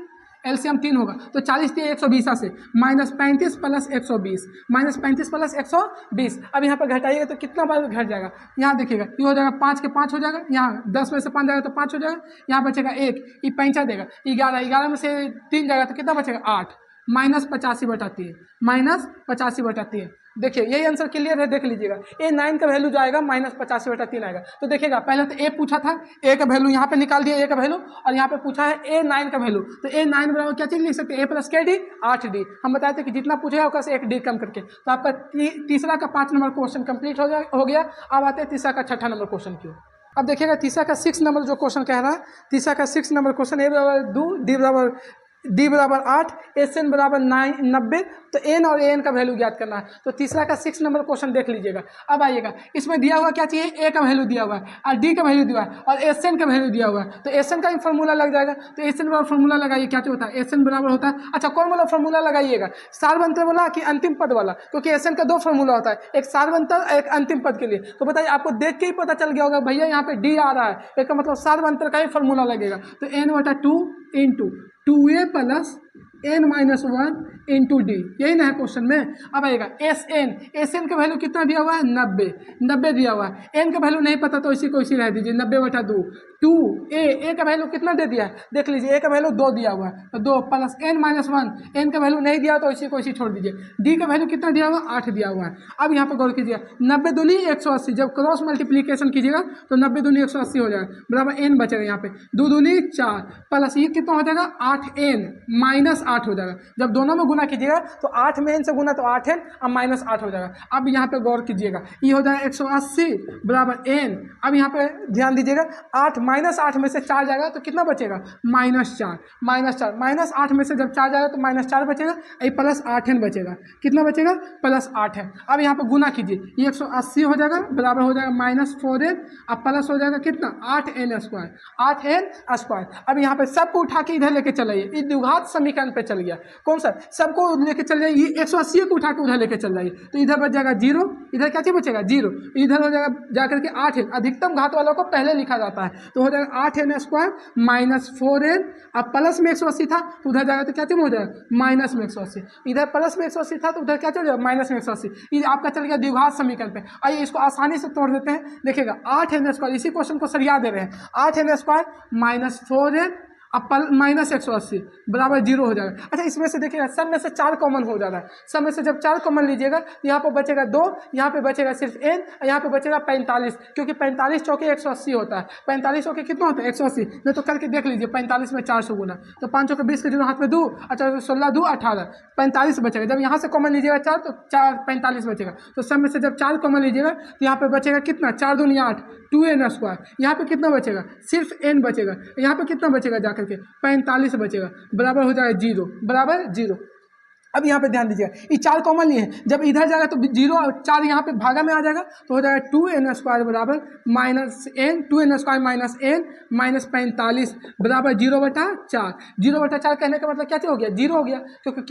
एलसीएम 3 होगा। तो 40 × 120 से -35 + 120, -35 + 120। अब यहाँ पर घटाइएगा तो कितना बार घट जाएगा? यहाँ देखिएगा ये हो जाएगा 5 के 5 हो जाएगा, यहाँ 10 में से 5 जाएगा तो 5 हो जाएगा, यहाँ बचेगा 1, ये 5 देगा 11, 11 में से 3 जाएगा तो कितना बचेगा? 8, -85/3, -85/3। देखिए यही आंसर क्लियर है, देख लीजिएगा। A9 का वैल्यू जो आएगा -85/3 आएगा। तो देखिएगा पहले तो ए पूछा था, ए का वैल्यू यहाँ पे निकाल दिया, ए का वैल्यू, और यहाँ पे पूछा है A9 का वैल्यू। तो A9 बराबर क्या चीज लिख सकते हैं? a + kd 8d। हम बताए थे कि जितना पूछेगा उसका से 1 डी कम करके। तो आपका तीसरा का 5 नंबर क्वेश्चन कंप्लीट हो गया। अब आते हैं तीसरा का 6ठा नंबर क्वेश्चन की। अब देखिएगा तीसरा का 6 नंबर जो क्वेश्चन कह रहा है, तीसरा का 6 नंबर क्वेश्चन, ए बराबर 2, डी बराबर 8, एस एन बराबर 90। तो एन और एन का वैल्यू ज्ञात करना है। तो तीसरा का 6 नंबर क्वेश्चन देख लीजिएगा। अब आइएगा, इसमें दिया हुआ क्या चाहिए? ए का वैल्यू दिया हुआ है और डी का वैल्यू दिया हुआ है और एस एन का वैल्यू दिया हुआ है। तो एस एन का ही फॉर्मूला लग जाएगा। तो एस एन बराबर फॉर्मूला लगाइए, क्या होता है? एस एन बराबर होता है, अच्छा कौन वाला फॉर्मूला लगाइएगा? सारवंतर वाला कि अंतिम पद वाला? क्योंकि एस एन का 2 फॉर्मूला होता है, एक सारवंतर, एक अंतिम पद के लिए। तो बताइए आपको देख के ही पता चल गया होगा भैया यहाँ पे डी आ रहा है, इसका मतलब सारवंतर का ही फॉर्मूला लगेगा। तो n/2 × 2a + n-1 × d, यही ना है क्वेश्चन में। अब आएगा एस एन का वैल्यू कितना दिया हुआ है? 90 दिया हुआ है। एन का वैल्यू नहीं पता तो इसी को इसी रह दीजिए, 90/2। 2a का वैल्यू कितना दे दिया है? देख लीजिए, ए का वैल्यू 2 दिया हुआ है, तो 2 + n-1, एन का वैल्यू नहीं दिया तो इसी को इसी छोड़ दीजिए। डी का वैल्यू कितना दिया हुआ? 8 दिया हुआ है। अब यहाँ पर गौर कीजिए, 90 दूनी 180, जब क्रॉस मल्टीप्लीकेशन कीजिएगा तो 90 दूनी 180 हो जाएगा, बराबर n बचेगा यहाँ पे, 2 दूनी 4 प्लस ये कितना हो जाएगा? 8n -8 हो जाएगा। जब दोनों में गुना कीजिएगा तो 8 में n से गुना तो 8n और -8 हो जाएगा। अब यहाँ पे गौर कीजिएगा, ये हो जाएगा 180 बराबर n। अब यहाँ पे ध्यान दीजिएगा, 8 -8 में से 4 जाएगा तो कितना बचेगा? -4, -8 में से जब 4 जाएगा तो -4 बचेगा, ये +8n बचेगा। कितना बचेगा? +8n। अब यहाँ पे गुना कीजिए, ये 180 हो जाएगा, बराबर हो जाएगा -4n, अब प्लस हो जाएगा कितना? 8n², 8n²। अब यहाँ पे सबको उठा के इधर लेके चलाइए, ये द्विघात समीकरण पे चल गया। कौन सा? सबको लेके चल जाइए, ये 180 को उठा के उधर लेके चल जाइए, तो इधर बच जाएगा 0, इधर क्या चीज बचेगा? 0, इधर हो जाएगा जाकर के 8n। अधिकतम घात वालों को पहले लिखा जाता है, तो हो जाएगा 8n² -4n। अब प्लस में 180 था तो उधर जाएगा तो क्या चीज हो जाएगा? माइनस में 180। इधर प्लस में 180 था तो उधर क्या चल जाएगा? माइनस में 180। ये आपका चल गया द्विघात समीकरण पे। आइए इसको आसानी से तोड़ देते हैं। देखिएगा 8n², इसी क्वेश्चन को सरिया दे रहे हैं, 8n² -4n अब -180 बराबर 0 हो जाएगा। अच्छा इसमें से देखिएगा सब में से 4 कॉमन हो जा रहा है, सब में से जब 4 कॉमन लीजिएगा यहाँ पर बचेगा 2, यहाँ पे बचेगा सिर्फ n, यहाँ पे बचेगा 45, क्योंकि 45 चौके 180 होता है। 45 चौके कितना होता है? 180। नहीं तो करके देख लीजिए, 45 में 400 गुना, तो 5 चौके 20 के 0 हाथ में 2, अच्छा 16 2 18, 45 बचेगा। जब यहाँ से कॉमन लीजिएगा 4 तो 4 45 बचेगा। तो सब में से जब 4 कॉमन लीजिएगा तो यहाँ पे बचेगा कितना? 4 दूनी 8, 2n²। यहाँ पे कितना बचेगा? सिर्फ n बचेगा। यहाँ पे कितना बचेगा जाकर के? 45 बचेगा, बराबर हो जाएगा 0, बराबर 0। अब यहाँ पे ध्यान दीजिएगा, ये 4 कॉमन नहीं है, जब इधर जाएगा तो 0 और 4 यहाँ पे भागा में आ जाएगा, तो हो जाएगा 2n² बराबर -n, 2n² -n -45 बराबर 0/4। 0/4 कहने का मतलब क्या हो गया? 0 हो गया, क्योंकि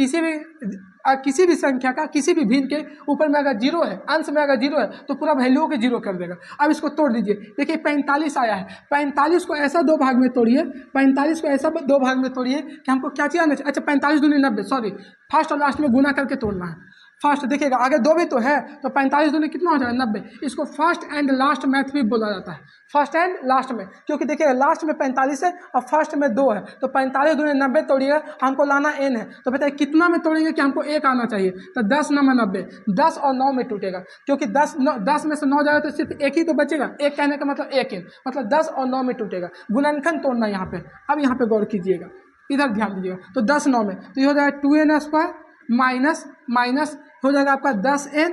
किसी भी संख्या का किसी भी भिन्न के ऊपर में अगर 0 है, अंश में अगर 0 है तो पूरा वैल्यू को 0 कर देगा। अब इसको तोड़ दीजिए, देखिए 45 आया है, 45 को ऐसा 2 भाग में तोड़िए, 45 को ऐसा 2 भाग में तोड़िए कि हमको क्या चाहिए आना चाहिए। अच्छा 45 दूनी 90, सॉरी फर्स्ट और लास्ट में गुना करके तोड़ना है। फर्स्ट देखिएगा आगे 2 भी तो है, तो 45 दूनी कितना हो जाएगा? 90। इसको फर्स्ट एंड लास्ट मैथ भी बोला जाता है, फर्स्ट एंड लास्ट में, क्योंकि देखिएगा लास्ट में 45 है और फर्स्ट में 2 है, तो 45 दूनी 90 तोड़िएगा, हमको लाना n है। तो बताइए कितना में तोड़ेंगे कि हमको 1 आना चाहिए? तो 10 9 90, 10 और 9 में टूटेगा, क्योंकि 10 में से 9 जाएगा तो सिर्फ 1 ही तो बचेगा। 1 कहने का मतलब 1 n, मतलब 10 और 9 में टूटेगा। गुणनखंड तोड़ना यहाँ पे। अब यहाँ पे गौर कीजिएगा, इधर ध्यान दीजिएगा, तो 10 9 में तो ये हो जाएगा 2n² माइनस हो जाएगा आपका 10n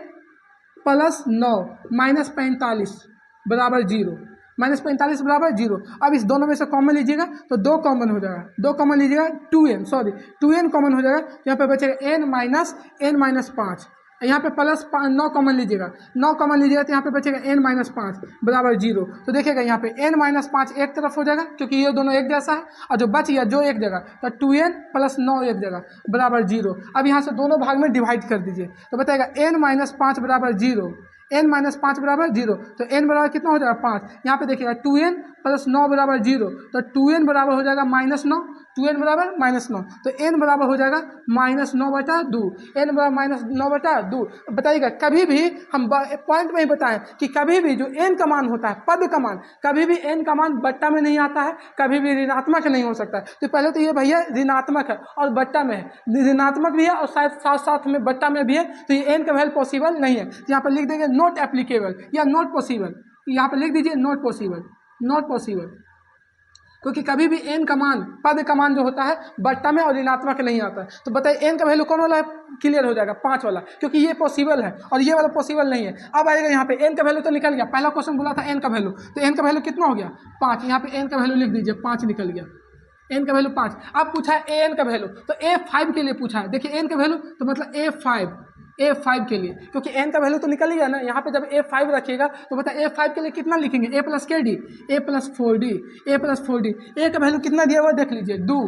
प्लस 9 माइनस 45 बराबर 0, माइनस 45 बराबर 0। अब इस दोनों में से कॉमन लीजिएगा तो 2 कॉमन हो जाएगा, 2 कॉमन लीजिएगा 2n कॉमन हो जाएगा, यहाँ पे बचेगा n माइनस 5। यहाँ पे प्लस 9 कॉमन लीजिएगा, 9 कॉमन लीजिएगा तो यहाँ पे बचेगा n-5 बराबर 0। तो देखिएगा यहाँ पे n-5 एक तरफ हो जाएगा क्योंकि ये दोनों एक जैसा है, और जो बच गया जो एक जगह तो 2n प्लस 9 एक जगह बराबर 0। अब यहाँ से दोनों भाग में डिवाइड कर दीजिए तो बताएगा n-5 बराबर 0, n-5 बराबर 0। तो n बराबर कितना हो जाएगा 5। यहाँ पे देखिएगा 2n प्लस 9 बराबर 0, तो 2n बराबर हो जाएगा -9, 2n बराबर -9, तो n बराबर हो जाएगा -9/2, n बराबर -9/2। बताइएगा कभी भी हम पॉइंट में ही बताएं कि कभी भी जो n का मान होता है, पद का मान, कभी भी n का मान बट्टा में नहीं आता है, कभी भी ऋणात्मक नहीं हो सकता है। तो पहले तो ये भैया ऋणात्मक है और बट्टा में है, ऋणात्मक भी है और शायद साथ साथ में बट्टा में भी है, तो ये n का वैल्यू पॉसिबल नहीं है। तो यहाँ पर लिख देंगे नॉट एप्लीकेबल या नॉट पॉसिबल, यहाँ पर लिख दीजिए नॉट पॉसिबल, नॉट पॉसिबल, क्योंकि कभी भी n का मान, पद का मान जो होता है बट्टा में और ऋणात्मक नहीं आता है। तो बताइए n का वैल्यू कौन वाला है, क्लियर हो जाएगा 5 वाला, क्योंकि ये पॉसिबल है और ये वाला पॉसिबल नहीं है। अब आएगा यहाँ पे n का वैल्यू तो निकल गया, पहला क्वेश्चन बोला था n का वैल्यू, तो n का वैल्यू कितना हो गया 5, यहाँ पे n का वैल्यू लिख दीजिए 5 निकल गया, n का वैल्यू 5। अब पूछा है an का वैल्यू, तो a5 के लिए पूछा है, देखिए n का वैल्यू तो मतलब a5 के लिए, क्योंकि n का वैल्यू तो निकल ही गया ना। यहाँ पे जब a5 रखिएगा तो बता a5 के लिए कितना लिखेंगे, a प्लस के D, a plus 4d, a का वैल्यू कितना दिया हुआ देख लीजिए 2,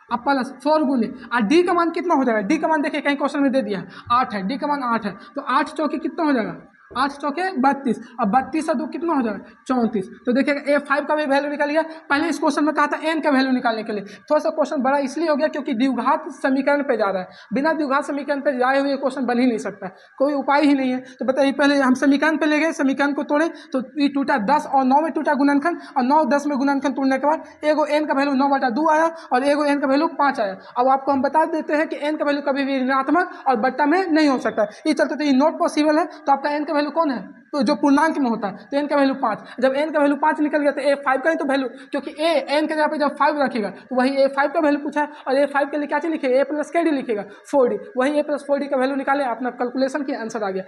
अब प्लस 4 गुने, और डी का मान कितना हो जाएगा, डी का मान देखिए कहीं क्वेश्चन में दे दिया 8 है, डी का मान 8 है, तो 8 चौके कितना हो जाएगा, 8 चौके 32, अब 32 और 2 कितना हो जाएगा 34। तो देखिएगा a5 का भी वैल्यू निकल गया। पहले इस क्वेश्चन में कहा था n का वैल्यू निकालने के लिए, थोड़ा सा क्वेश्चन बड़ा इसलिए हो गया क्योंकि द्विघात समीकरण पे जा रहा है, बिना द्विघात समीकरण पे जाए हुए क्वेश्चन बन ही नहीं सकता, कोई उपाय ही नहीं है। तो बताइए पहले हम समीकरण पे ले गए, समीकरण को तोड़े तो ये टूटा 10 और 9 में टूटा गुणनखंड, और 9-10 में गुणनखंड तोड़ने के बाद एगो n का वैल्यू 9/2 आया और एगो n का वैल्यू 5 आया। अब आपको हम बता देते हैं कि n का वैल्यू कभी भी ऋणात्मक और बट्टा में नहीं हो सकता, ये चलते तो ये नॉट पॉसिबल है। तो आपका n का वैल्यू कौन है, तो जो पूर्णांक में होता है, तो n का वैल्यू 5। जब n का वैल्यू 5 निकल गया तो a5 का ही तो वैल्यू, क्योंकि n के जगह पे जब 5 रखेगा तो वही a5 का वैल्यू पूछा है, और a5 के लिए क्या चीज लिखेगा, a प्लस के डी लिखेगा 4d, वही a प्लस 4d का वैल्यू निकाले, अपना कैलकुलेशन किया आंसर आ गया।